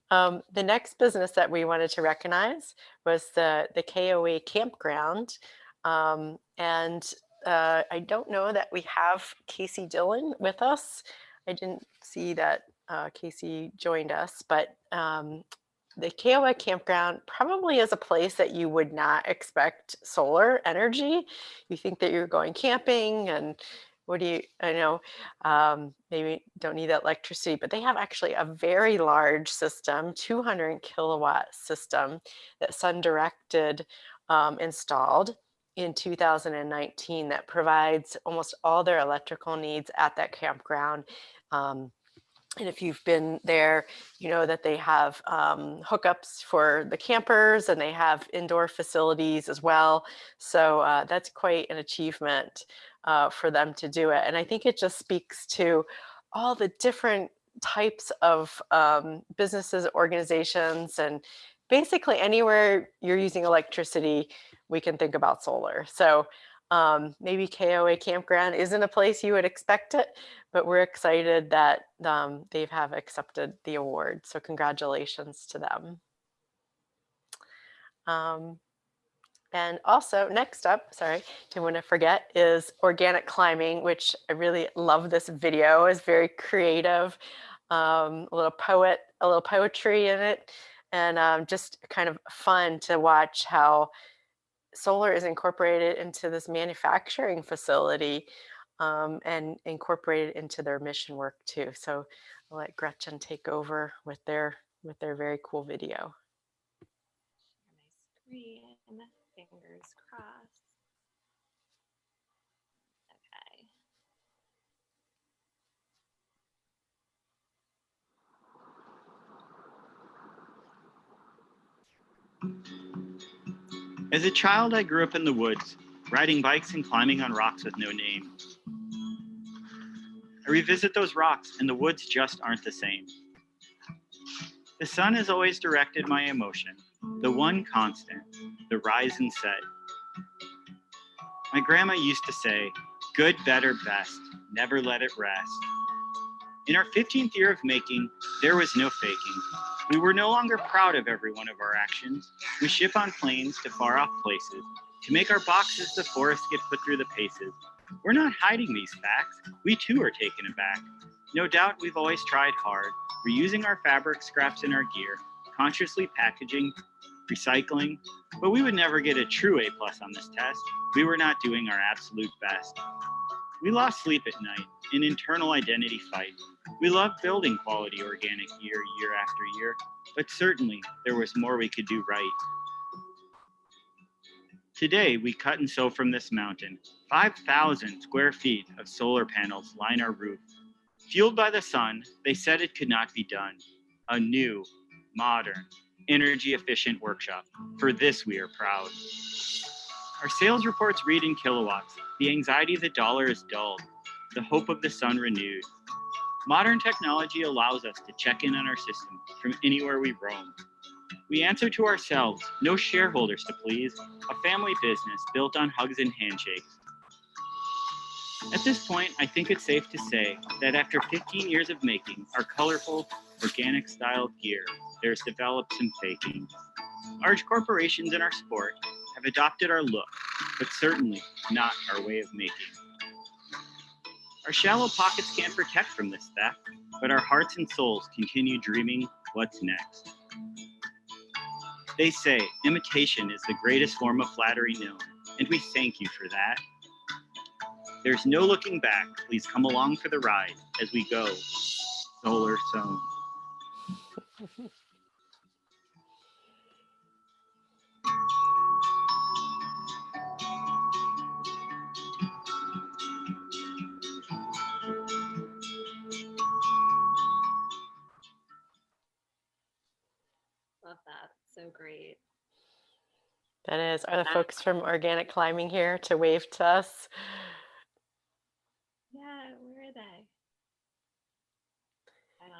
The next business that we wanted to recognize was the KOA campground. And I don't know that we have Casey Dillon with us. I didn't see that Casey joined us, but the KOA campground probably is a place that you would not expect solar energy. You think that you're going camping and what do you, I know, maybe don't need that electricity, but they have actually a very large system, 200 kilowatt system that Sun Directed installed in 2019 that provides almost all their electrical needs at that campground. And if you've been there, you know that they have hookups for the campers, and they have indoor facilities as well. So that's quite an achievement for them to do it. And I think it just speaks to all the different types of businesses, organizations, and basically anywhere you're using electricity, we can think about solar. So maybe KOA Campground isn't a place you would expect it, but we're excited that they have accepted the award. So congratulations to them. And also next up, sorry, didn't want to forget, is organic climbing, which I really love this video. It's very creative, a little poetry in it, and just kind of fun to watch how solar is incorporated into this manufacturing facility and incorporated into their mission work too. So I'll let Gretchen take over with their very cool video.
My screen, fingers crossed. Okay.
As a child, I grew up in the woods, riding bikes and climbing on rocks with no name. I revisit those rocks, and the woods just aren't the same. The sun has always directed my emotion, the one constant, the rise and set. My grandma used to say, good, better, best, never let it rest. In our 15th year of making, there was no faking. We were no longer proud of every one of our actions. We ship on planes to far off places. To make our boxes, the forests get put through the paces. We're not hiding these facts. We too are taken aback. No doubt we've always tried hard, reusing our fabric scraps in our gear, consciously packaging, recycling, but we would never get a true A+ on this test. We were not doing our absolute best. We lost sleep at night, an internal identity fight. We loved building quality organic year after year, but certainly there was more we could do right. Today, we cut and sew from this mountain. 5,000 square feet of solar panels line our roof. Fueled by the sun, they said it could not be done. A new, modern, energy-efficient workshop. For this, we are proud. Our sales reports read in kilowatts. The anxiety of the dollar is dulled. The hope of the sun renewed. Modern technology allows us to check in on our system from anywhere we roam. We answer to ourselves, no shareholders to please, a family business built on hugs and handshakes. At this point, I think it's safe to say that after 15 years of making our colorful, organic-style gear, there's developed some faking. Large corporations in our sport have adopted our look, but certainly not our way of making. Our shallow pockets can't protect from this theft, but our hearts and souls continue dreaming what's next. They say imitation is the greatest form of flattery known, and we thank you for that. There's no looking back. Please come along for the ride as we go solar sewn.
Love that. So great.
That is. Are the folks from Organic Climbing here to wave to us?
Yeah, where are they?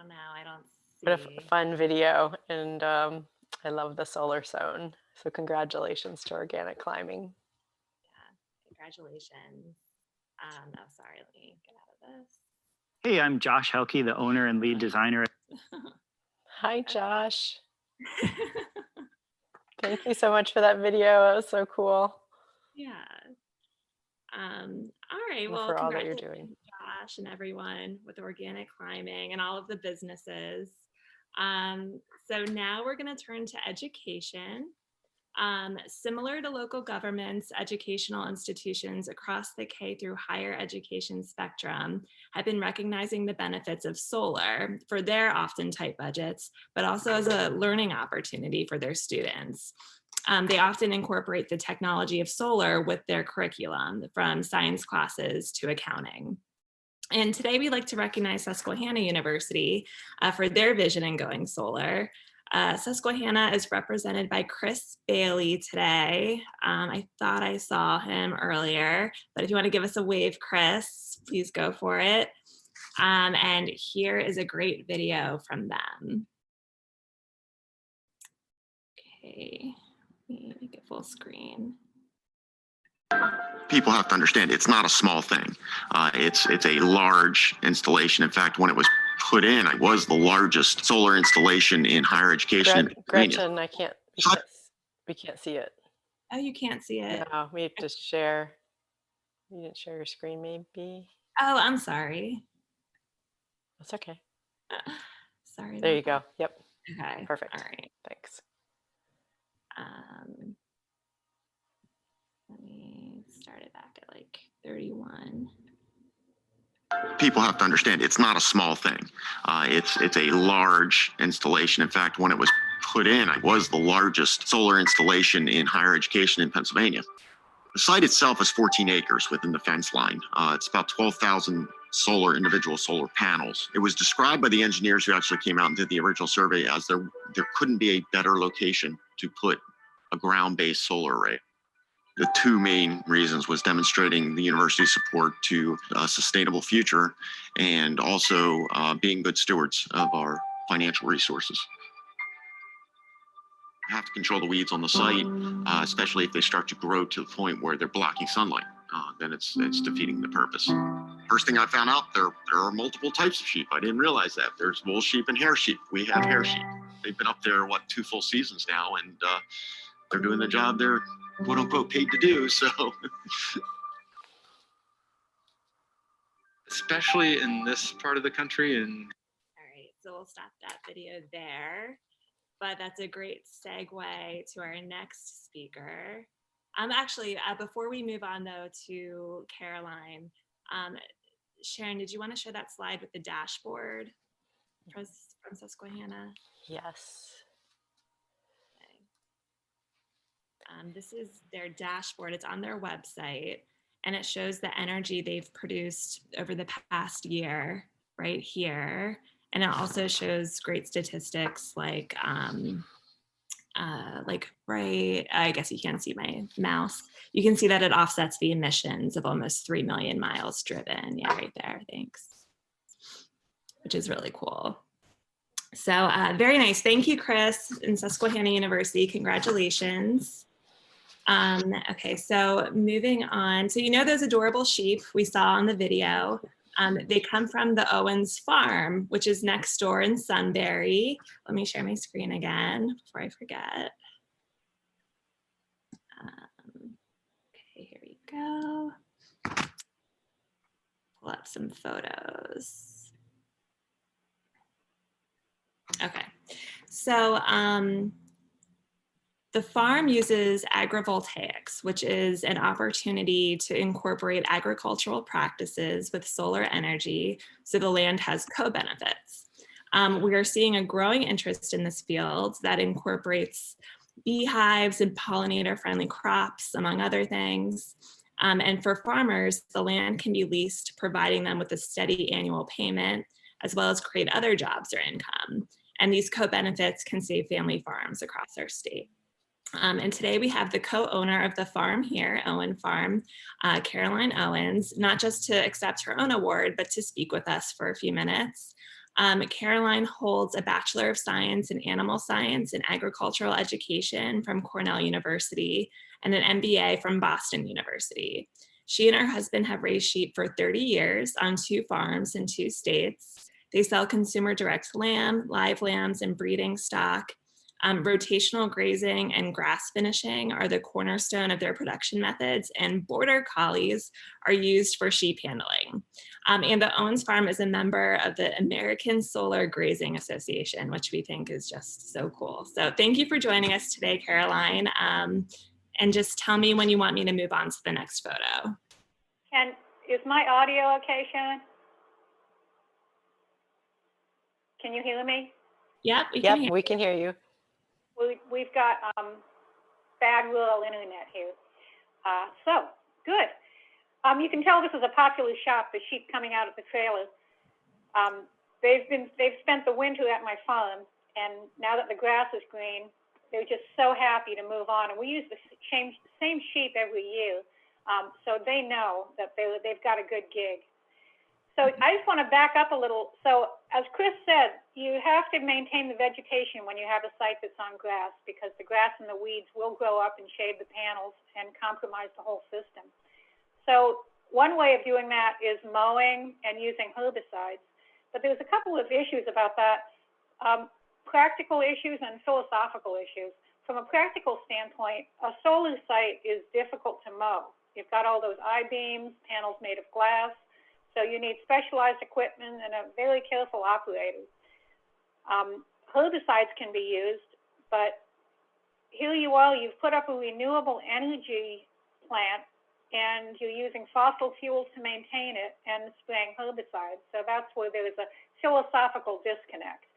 Oh no, I don't
What
see.
a fun video. And I love the solar zone. So congratulations to Organic Climbing.
Yeah, congratulations. Oh, sorry, let me get out of this.
Hey, I'm Josh Helke, the owner and lead designer.
Hi, Josh. Thank you so much for that video. It was so cool.
Yeah. All right.
And
Well,
for all that you're
congratulations,
doing.
Josh, and everyone with Organic Climbing and all of the businesses. So now we're going to turn to education. Similar to local governments, educational institutions across the K through higher education spectrum have been recognizing the benefits of solar for their often tight budgets, but also as a learning opportunity for their students. They often incorporate the technology of solar with their curriculum, from science classes to accounting. And today we'd like to recognize Susquehanna University for their vision in going solar. Susquehanna is represented by Chris Bailey today. I thought I saw him earlier, but if you want to give us a wave, Chris, please go for it. And here is a great video from them. Okay, let me make it full screen.
People have to understand it's not a small thing. It's a large installation. In fact, when it was put in, it was the largest solar installation in higher education in Pennsylvania.
Gretchen, we can't see it.
Oh, you can't see it?
No, we have to share. You didn't share your screen, maybe?
Oh, I'm sorry.
That's okay.
Sorry.
There you go. Yep.
Okay.
Perfect.
All right.
Thanks.
Let me start it back at like 31.
People have to understand it's not a small thing. It's a large installation. In fact, when it was put in, it was the largest solar installation in higher education in Pennsylvania. The site itself is 14 acres within the fence line. It's about 12,000 individual solar panels. It was described by the engineers who actually came out and did the original survey as there couldn't be a better location to put a ground-based solar array. The two main reasons was demonstrating the university's support to a sustainable future and also being good stewards of our financial resources. You have to control the weeds on the site, especially if they start to grow to the point where they're blocking sunlight. Then it's defeating the purpose. First thing I found out, there are multiple types of sheep. I didn't realize that. There's wool sheep and hair sheep. We have hair sheep. They've been up there, 2 full seasons now, and they're doing the job they're quote unquote paid to do. So,
especially in this part of the country. And
all right, so we'll stop that video there. But that's a great segue to our next speaker. Actually, before we move on though to Caroline, Sharon, did you want to share that slide with the dashboard from Susquehanna?
Yes.
Okay. This is their dashboard. It's on their website, and it shows the energy they've produced over the past year right here. And it also shows great statistics like right, I guess you can't see my mouse. You can see that it offsets the emissions of almost 3 million miles driven. Yeah, right there, thanks. Which is really cool. So very nice, thank you, Chris, and Susquehanna University, congratulations. Okay, so moving on. So you know those adorable sheep we saw on the video. They come from the Owens farm, which is next door in Sunbury. Let me share my screen again before I forget. Okay, here we go. Pull up some photos. Okay, so the farm uses agrivoltaics, which is an opportunity to incorporate agricultural practices with solar energy so the land has co-benefits. We are seeing a growing interest in this field that incorporates beehives and pollinator-friendly crops, among other things. And for farmers, the land can be leased, providing them with a steady annual payment, as well as create other jobs or income. And these co-benefits can save family farms across our state. And today we have the co-owner of the farm here, Owen Farm, Caroline Owens, not just to accept her own award, but to speak with us for a few minutes. Caroline holds a Bachelor of Science in Animal Science and Agricultural Education from Cornell University and an MBA from Boston University. She and her husband have raised sheep for 30 years on 2 farms in 2 states. They sell consumer direct lamb, live lambs, and breeding stock. Rotational grazing and grass finishing are the cornerstone of their production methods, and border collies are used for sheep handling. And the Owens Farm is a member of the American Solar Grazing Association, which we think is just so cool. So thank you for joining us today, Caroline. And just tell me when you want me to move on to the next photo.
And is my audio okay, Sharon? Can you hear me?
Yep, we
can hear you.
We've got bad rural internet here. So, good. You can tell this is a popular shop, the sheep coming out of the trailer. They've spent the winter at my farm, and now that the grass is green, they're just so happy to move on. And we use the same sheep every year, so they know that they've got a good gig. So I just want to back up a little. So as Chris said, you have to maintain the vegetation when you have a site that's on grass, because the grass and the weeds will grow up and shade the panels and compromise the whole system. So one way of doing that is mowing and using herbicides. But there's a couple of issues about that, practical issues and philosophical issues. From a practical standpoint, a solar site is difficult to mow. You've got all those I-beams, panels made of glass. So you need specialized equipment and a very careful operator. Herbicides can be used, but here you are, you've put up a renewable energy plant and you're using fossil fuels to maintain it and spraying herbicides. So that's where there is a philosophical disconnect.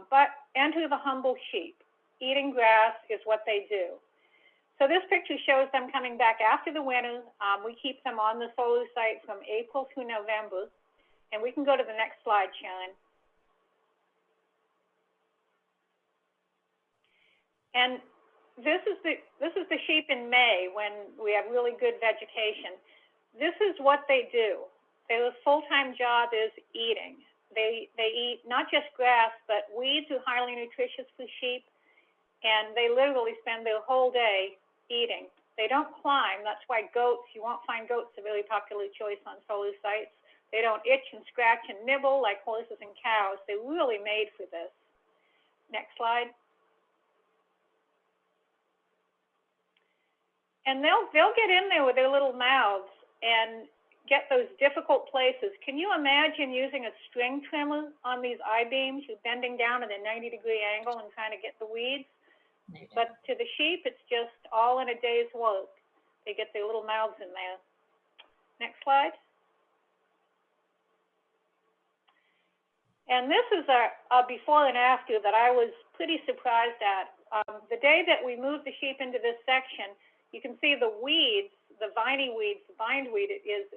But enter the humble sheep. Eating grass is what they do. So this picture shows them coming back after the winter. We keep them on the solar site from April through November. And we can go to the next slide, Sharon. And this is the sheep in May when we have really good vegetation. This is what they do. Their full-time job is eating. They eat not just grass, but weeds are highly nutritious for sheep. And they literally spend their whole day eating. They don't climb. That's why goats, you won't find goats a very popular choice on solar sites. They don't itch and scratch and nibble like horses and cows. They're really made for this. Next slide. And they'll get in there with their little mouths and get those difficult places. Can you imagine using a string trimmer on these I-beams? You're bending down at a 90-degree angle and trying to get the weeds. But to the sheep, it's just all in a day's work. They get their little mouths in there. Next slide. And this is a before and after that I was pretty surprised at. The day that we moved the sheep into this section, you can see the weeds, the viney weeds, the bindweed is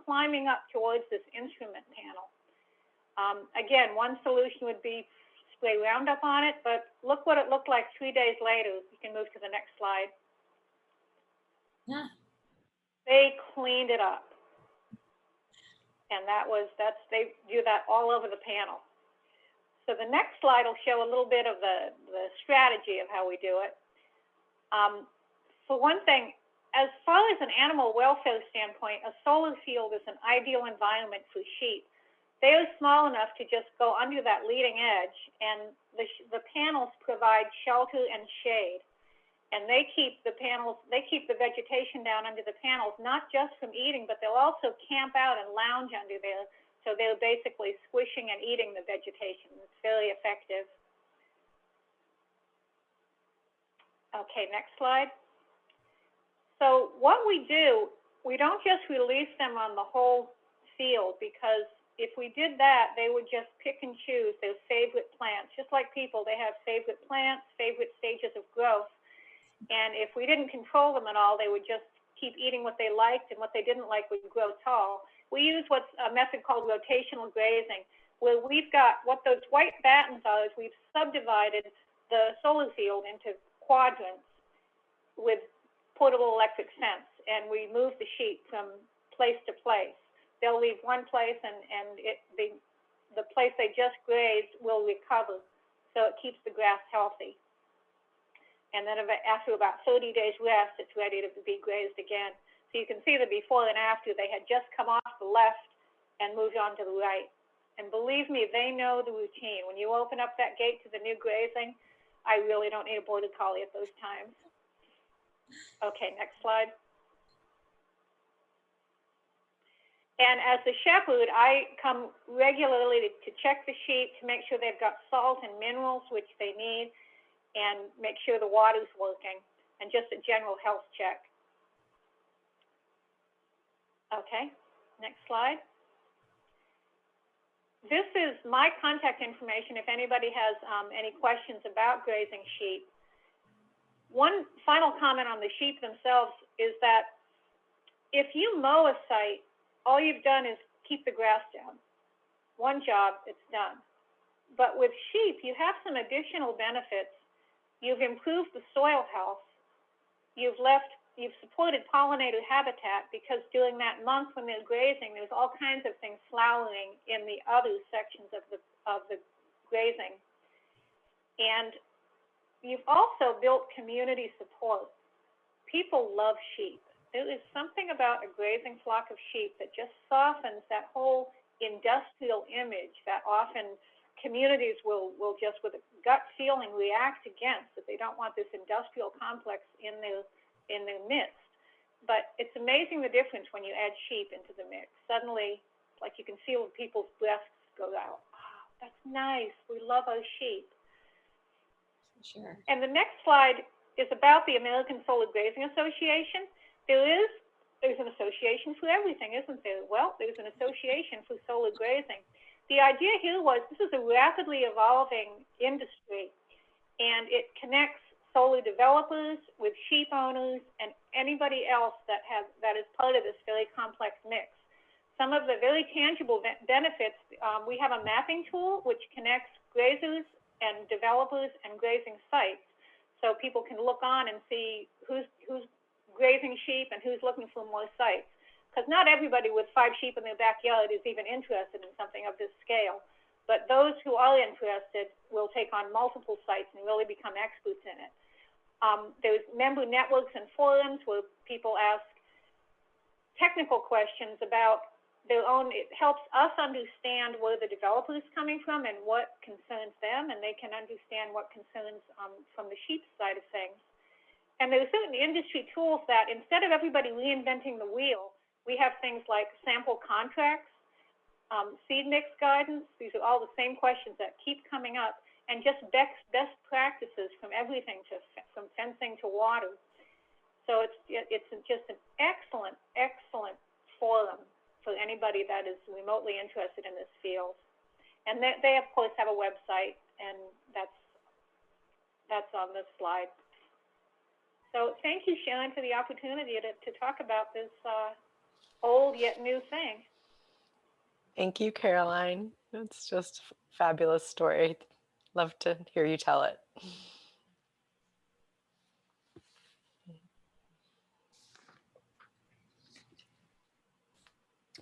climbing up towards this instrument panel. Again, one solution would be spray Roundup on it, but look what it looked like 3 days later. You can move to the next slide.
Yeah.
They cleaned it up. And they do that all over the panel. So the next slide will show a little bit of the strategy of how we do it. For one thing, as far as an animal welfare standpoint, a solar field is an ideal environment for sheep. They are small enough to just go under that leading edge, and the panels provide shelter and shade. And they keep the vegetation down under the panels, not just from eating, but they'll also camp out and lounge under there. So they're basically squishing and eating the vegetation. It's very effective. Okay, next slide. So what we do, we don't just release them on the whole field, because if we did that, they would just pick and choose their favorite plants. Just like people, they have favorite plants, favorite stages of growth. And if we didn't control them at all, they would just keep eating what they liked, and what they didn't like would grow tall. We use what's a method called rotational grazing, where we've got what those white battens are, is we've subdivided the solar field into quadrants with portable electric fence, and we move the sheep from place to place. They'll leave one place, and the the place they just grazed will recover. So it keeps the grass healthy. And then after about 30 days rest, it's ready to be grazed again. So you can see the before and after. They had just come off the left and moved on to the right. And believe me, they know the routine. When you open up that gate to the new grazing, I really don't need a border collie at those times. Okay, next slide. And as the shepherd, I come regularly to check the sheep to make sure they've got salt and minerals, which they need, and make sure the water's working, and just a general health check. Okay, next slide. This is my contact information if anybody has any questions about grazing sheep. One final comment on the sheep themselves is that if you mow a site, all you've done is keep the grass down. One job, it's done. But with sheep, you have some additional benefits. You've improved the soil health. You've supported pollinator habitat, because during that month when they're grazing, there's all kinds of things flowering in the other sections of the grazing. And you've also built community support. People love sheep. There is something about a grazing flock of sheep that just softens that whole industrial image that often communities will just with a gut feeling react against, that they don't want this industrial complex in their midst. But it's amazing the difference when you add sheep into the mix. Suddenly, like, you can feel people's breaths go out. Oh, that's nice. We love our sheep.
Sure.
And the next slide is about the American Solar Grazing Association. There's an association for everything, isn't there? Well, there's an association for solar grazing. The idea here was this is a rapidly evolving industry, and it connects solar developers with sheep owners and anybody else that is part of this very complex mix. Some of the very tangible benefits, we have a mapping tool which connects grazers and developers and grazing sites, so people can look on and see who's grazing sheep and who's looking for more sites. Because not everybody with 5 sheep in their backyard is even interested in something of this scale. But those who are interested will take on multiple sites and really become experts in it. There's member networks and forums where people ask technical questions about their own. It helps us understand where the developer is coming from and what concerns them, and they can understand what concerns from the sheep side of things. And there are certain industry tools that, instead of everybody reinventing the wheel, we have things like sample contracts, seed mix guidance. These are all the same questions that keep coming up, and just best practices from everything from fencing to water. So it's just an excellent forum for anybody that is remotely interested in this field. And they of course have a website, and that's on this slide. So thank you, Sharon, for the opportunity to talk about this old yet new thing.
Thank you, Caroline. It's just a fabulous story. Love to hear you tell it.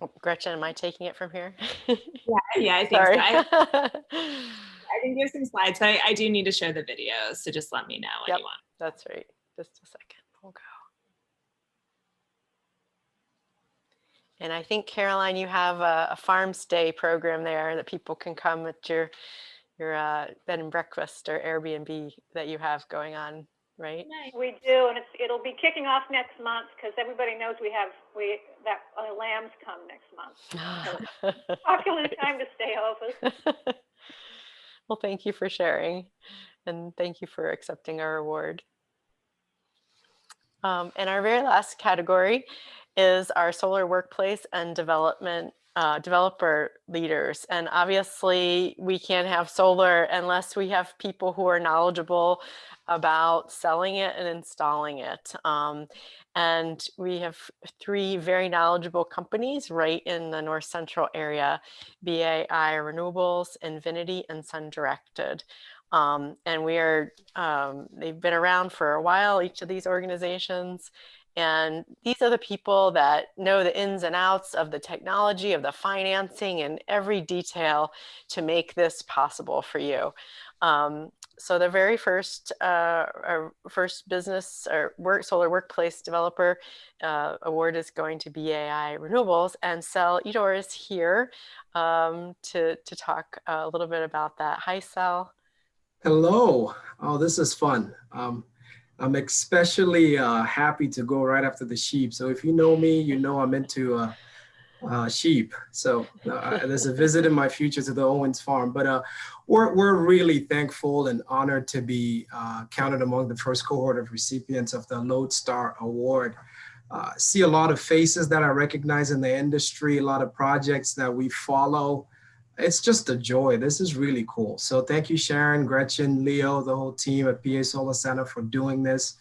Oh, Gretchen, am I taking it from here?
Yeah, I think
Sorry.
so. I think there's some slides, but I do need to show the videos, so just let me know when you want.
That's right. Just a second. We'll go. And I think, Caroline, you have a farm stay program there that people can come at your bed and breakfast or Airbnb that you have going on, right?
We do, and it'll be kicking off next month because everybody knows that lambs come next month. So popular time to stay over.
Well, thank you for sharing, and thank you for accepting our award. And our very last category is our solar workplace and developer leaders. And obviously we can't have solar unless we have people who are knowledgeable about selling it and installing it. And we have 3 very knowledgeable companies right in the North Central area: BAI Renewables, Infinity, and Sun Directed. And they've been around for a while, each of these organizations, And these are the people that know the ins and outs of the technology, of the financing, and every detail to make this possible for you. So the very first business or solar workplace developer award is going to BAI Renewables, and Sel Edor is here to talk a little bit about that. Hi, Sel.
Hello. Oh, this is fun. I'm especially happy to go right after the sheep. So if you know me, you know I'm into sheep. So there's a visit in my future to the Owens farm. But we're really thankful and honored to be counted among the first cohort of recipients of the Lodestar Award. See a lot of faces that I recognize in the industry, a lot of projects that we follow. It's just a joy. This is really cool. So thank you, Sharon, Gretchen, Leo, the whole team at PA Solar Center for doing this.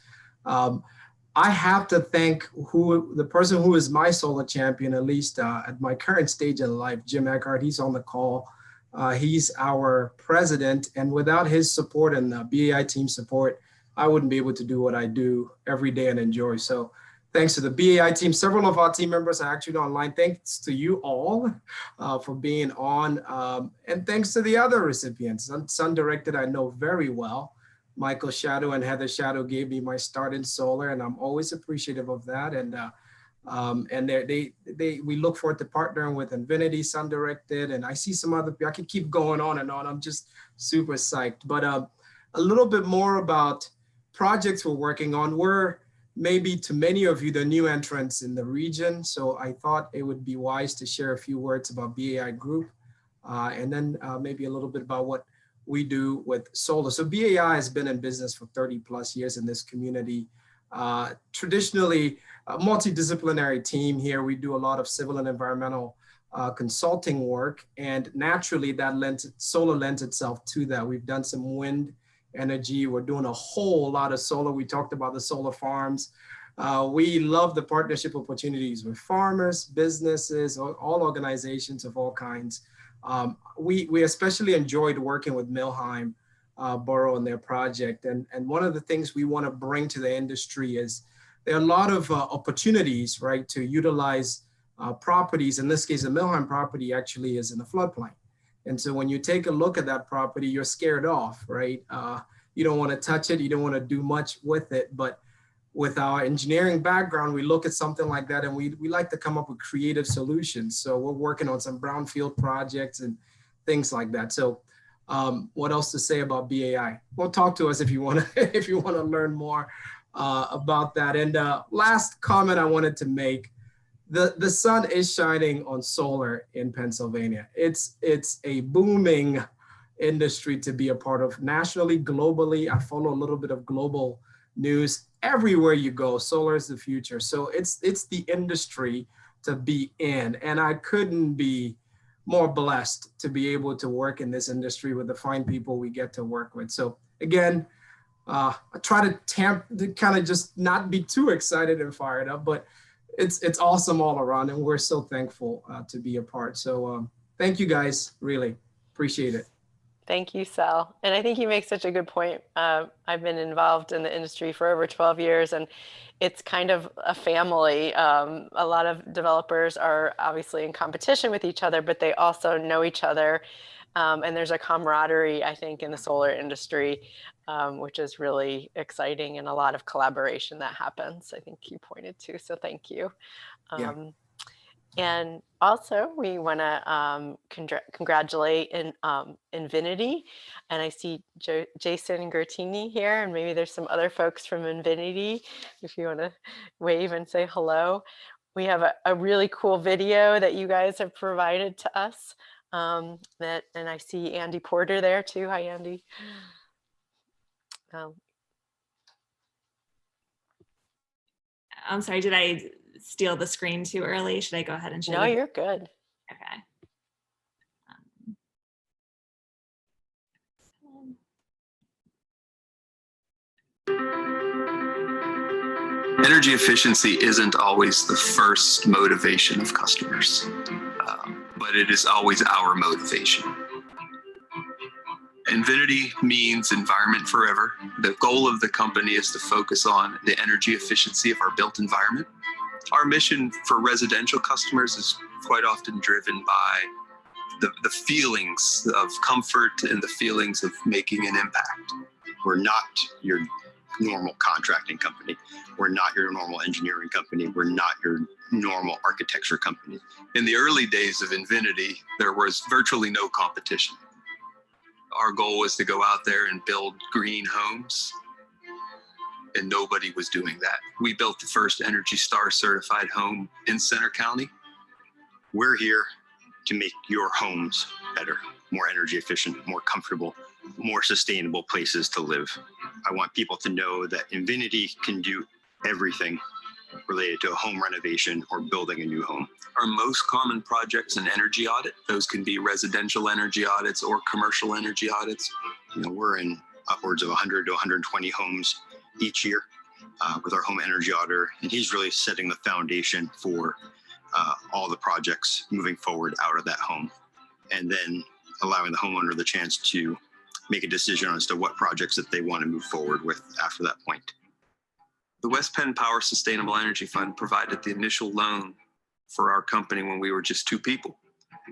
I have to thank the person who is my solar champion, at least at my current stage in life, Jim Eckhart. He's on the call. He's our president. And without his support and the BAI team support, I wouldn't be able to do what I do every day and enjoy. So thanks to the BAI team. Several of our team members are actually online. Thanks to you all for being on. And thanks to the other recipients. Sun Directed, I know very well. Michael Shadow and Heather Shadow gave me my start in solar, and I'm always appreciative of that. And we look forward to partnering with Infinity, Sun Directed, and I see some other people. I could keep going on and on. I'm just super psyched. But a little bit more about projects we're working on. We're maybe to many of you, the new entrants in the region. So I thought it would be wise to share a few words about BAI Group, and then maybe a little bit about what we do with solar. So BAI has been in business for 30 plus years in this community. Traditionally, a multidisciplinary team here. We do a lot of civil and environmental consulting work, and naturally solar lends itself to that. We've done some wind energy. We're doing a whole lot of solar. We talked about the solar farms. We love the partnership opportunities with farmers, businesses, all organizations of all kinds. We especially enjoyed working with Milheim Borough and their project. And one of the things we want to bring to the industry is there are a lot of opportunities, right, to utilize properties. In this case, the Milheim property actually is in a floodplain. And so when you take a look at that property, you're scared off, right? You don't want to touch it. You don't want to do much with it. But with our engineering background, we look at something like that and we like to come up with creative solutions. So we're working on some brownfield projects and things like that. So what else to say about BAI? Well, talk to us if you want to if you want to learn more about that. And last comment I wanted to make. The sun is shining on solar in Pennsylvania. It's a booming industry to be a part of nationally, globally. I follow a little bit of global news. Everywhere you go, solar is the future. So it's the industry to be in. And I couldn't be more blessed to be able to work in this industry with the fine people we get to work with. So again, I try to kind of just not be too excited and fired up, but it's awesome all around, and we're so thankful to be a part. So thank you guys, really appreciate it.
Thank you, Sal. And I think you make such a good point. I've been involved in the industry for over 12 years, and it's kind of a family. A lot of developers are obviously in competition with each other, but they also know each other. And there's a camaraderie, I think, in the solar industry, which is really exciting, and a lot of collaboration that happens, I think you pointed to. So thank you.
Yeah.
And also, we want to congratulate Infinity. And I see Jason Gertini here, and maybe there's some other folks from Infinity, if you want to wave and say hello. We have a really cool video that you guys have provided to us. And I see Andy Porter there too. Hi, Andy.
I'm sorry, did I steal the screen too early? Should I go ahead and show
No, you're good.
Okay.
Energy efficiency isn't always the first motivation of customers, but it is always our motivation. Infinity means environment forever. The goal of the company is to focus on the energy efficiency of our built environment. Our mission for residential customers is quite often driven by the feelings of comfort and the feelings of making an impact.
We're not your normal contracting company. We're not your normal engineering company. We're not your normal architecture company.
In the early days of Infinity, there was virtually no competition. Our goal was to go out there and build green homes, and nobody was doing that. We built the first Energy Star certified home in Center County.
We're here to make your homes better, more energy efficient, more comfortable, more sustainable places to live. I want people to know that Infinity can do everything related to a home renovation or building a new home.
Our most common projects in energy audit, those can be residential energy audits or commercial energy audits.
You know, we're in upwards of 100 to 120 homes each year with our home energy auditor, and he's really setting the foundation for all the projects moving forward out of that home, and then allowing the homeowner the chance to make a decision as to what projects that they want to move forward with after that point.
The West Penn Power Sustainable Energy Fund provided the initial loan for our company when we were just 2 people.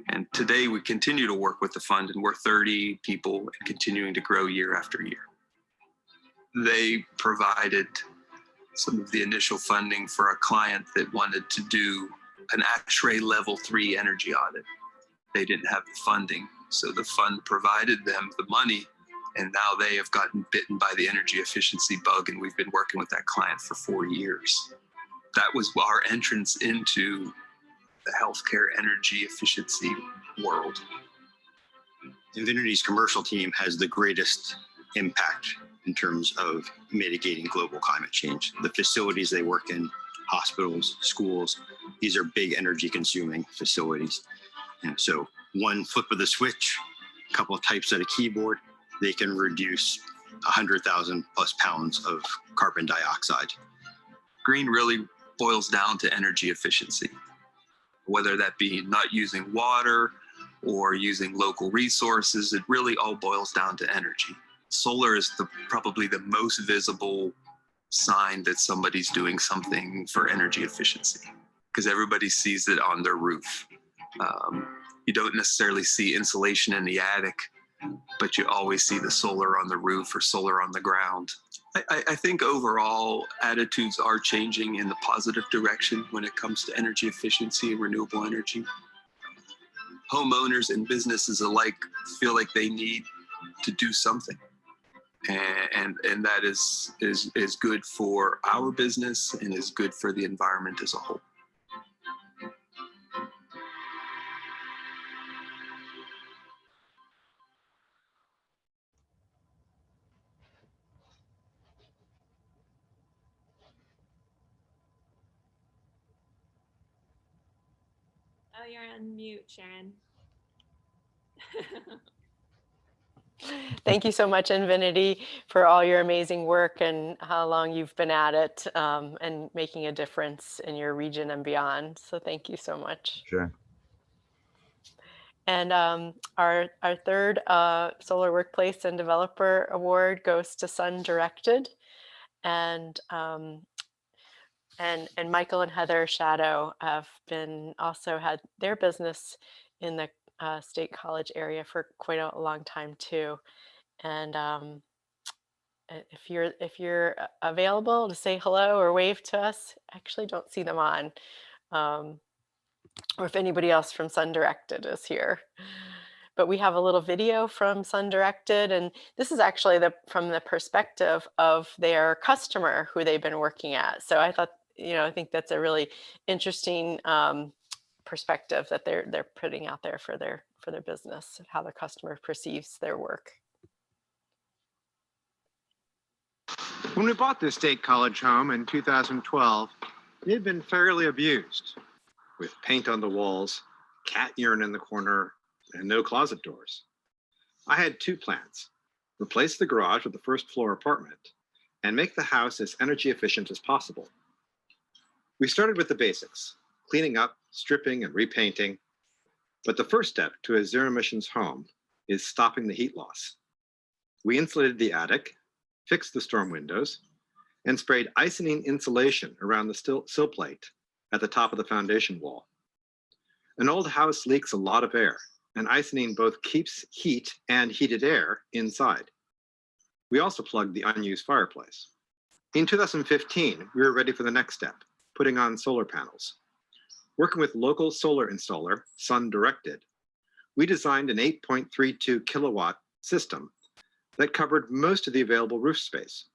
And today we continue to work with the fund, and we're 30 people and continuing to grow year after year. They provided some of the initial funding for a client that wanted to do an ASHRAE level 3 energy audit. They didn't have the funding, so the fund provided them the money, and now they have gotten bitten by the energy efficiency bug, and we've been working with that client for 4 years. That was our entrance into the healthcare energy efficiency world.
Infinity's commercial team has the greatest impact in terms of mitigating global climate change. The facilities they work in, hospitals, schools, these are big energy consuming facilities. And so one flip of the switch, a couple of types at a keyboard, they can reduce 100,000 plus pounds of carbon dioxide.
Green really boils down to energy efficiency, whether that be not using water or using local resources. It really all boils down to energy. Solar is probably the most visible sign that somebody's doing something for energy efficiency, because everybody sees it on their roof. You don't necessarily see insulation in the attic, but you always see the solar on the roof or solar on the ground. I think overall attitudes are changing in the positive direction when it comes to energy efficiency and renewable energy. Homeowners and businesses alike feel like they need to do something. And that is good for our business and is good for the environment as a whole.
Oh, you're on mute, Sharon.
Thank you so much, Infinity, for all your amazing work and how long you've been at it and making a difference in your region and beyond. So thank you so much.
Sure.
And our third Solar Workplace and Developer Award goes to Sun Directed. And Michael and Heather Shadow have also had their business in the State College area for quite a long time too. And if you're available to say hello or wave to us, I actually don't see them on. Or if anybody else from Sun Directed is here. But we have a little video from Sun Directed, and this is actually from the perspective of their customer who they've been working at. So I thought, I think that's a really interesting perspective that they're putting out there for their business, how the customer perceives their work.
When we bought this State College home in 2012, it had been fairly abused, with paint on the walls, cat urine in the corner, and no closet doors. I had 2 plans: replace the garage with a first floor apartment and make the house as energy efficient as possible. We started with the basics, cleaning up, stripping, and repainting. But the first step to a zero emissions home is stopping the heat loss. We insulated the attic, fixed the storm windows, and sprayed Icynene insulation around the sill plate at the top of the foundation wall. An old house leaks a lot of air, and Icynene both keeps heat and heated air inside. We also plugged the unused fireplace. In 2015, we were ready for the next step, putting on solar panels. Working with local solar installer, Sun Directed, we designed an 8.32 kilowatt system that covered most of the available roof space.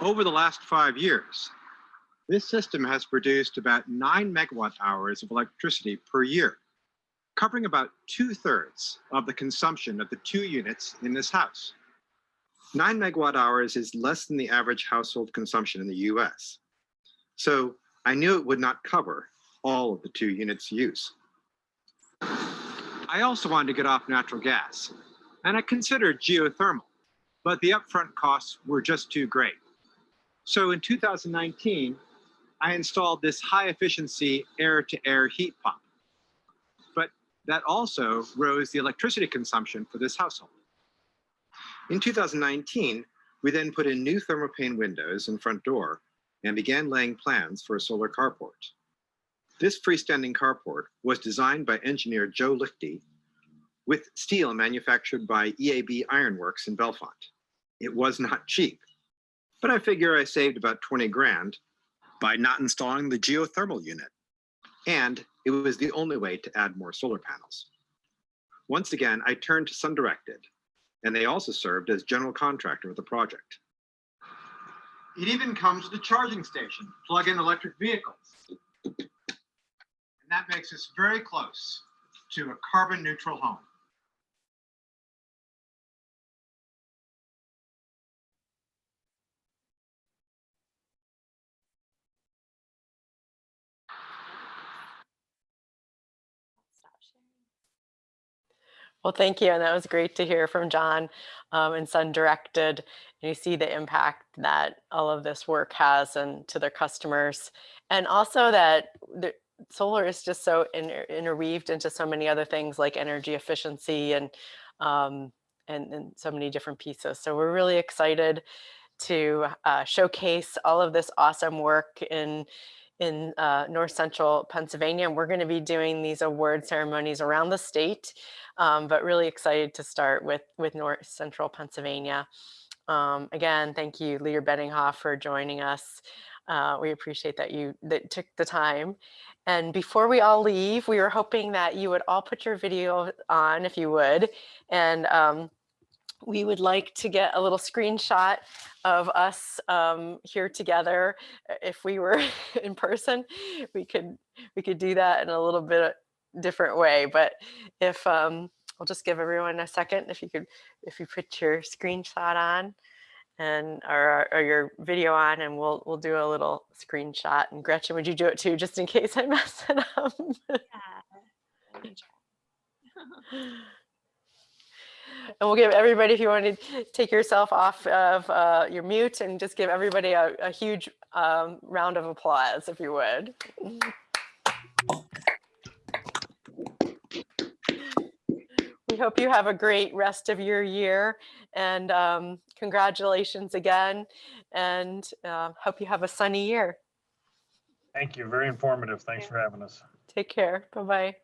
Over the last 5 years, this system has produced about 9 megawatt hours of electricity per year, covering about 2/3 of the consumption of the 2 units in this house. 9 megawatt hours is less than the average household consumption in the US. So I knew it would not cover all of the 2 units' use. I also wanted to get off natural gas, and I considered geothermal, but the upfront costs were just too great. So in 2019, I installed this high-efficiency air-to-air heat pump. But that also rose the electricity consumption for this household. In 2019, we then put in new thermopane windows and front door and began laying plans for a solar carport. This freestanding carport was designed by engineer Joe Lichty with steel manufactured by EAB Ironworks in Bellefonte. It was not cheap, but I figure I saved about 20 grand by not installing the geothermal unit. And it was the only way to add more solar panels. Once again, I turned to Sun Directed, and they also served as general contractor of the project. It even comes with a charging station, plug-in electric vehicles. And that makes us very close to a carbon neutral home.
Well, thank you. And that was great to hear from John and Sun Directed. And you see the impact that all of this work has and to their customers. And also that the solar is just so interweaved into so many other things like energy efficiency and so many different pieces. So we're really excited to showcase all of this awesome work in North Central Pennsylvania. And we're going to be doing these award ceremonies around the state, but really excited to start with North Central Pennsylvania. Again, thank you, Lear Benninghoff, for joining us. We appreciate that you took the time. And before we all leave, we were hoping that you would all put your video on, if you would. And we would like to get a little screenshot of us here together. If we were in person, we could do that in a little bit different way. But if I'll just give everyone a second, if you put your screenshot on and or your video on, and we'll do a little screenshot. And Gretchen, would you do it too, just in case I mess it up?
Yeah, let me try.
And we'll give everybody, if you want to take yourself off of your mute, and just give everybody a huge round of applause, if you would. We hope you have a great rest of your year, and congratulations again, and hope you have a sunny year.
Thank you. Very informative. Thanks for having us.
Take care. Bye-bye.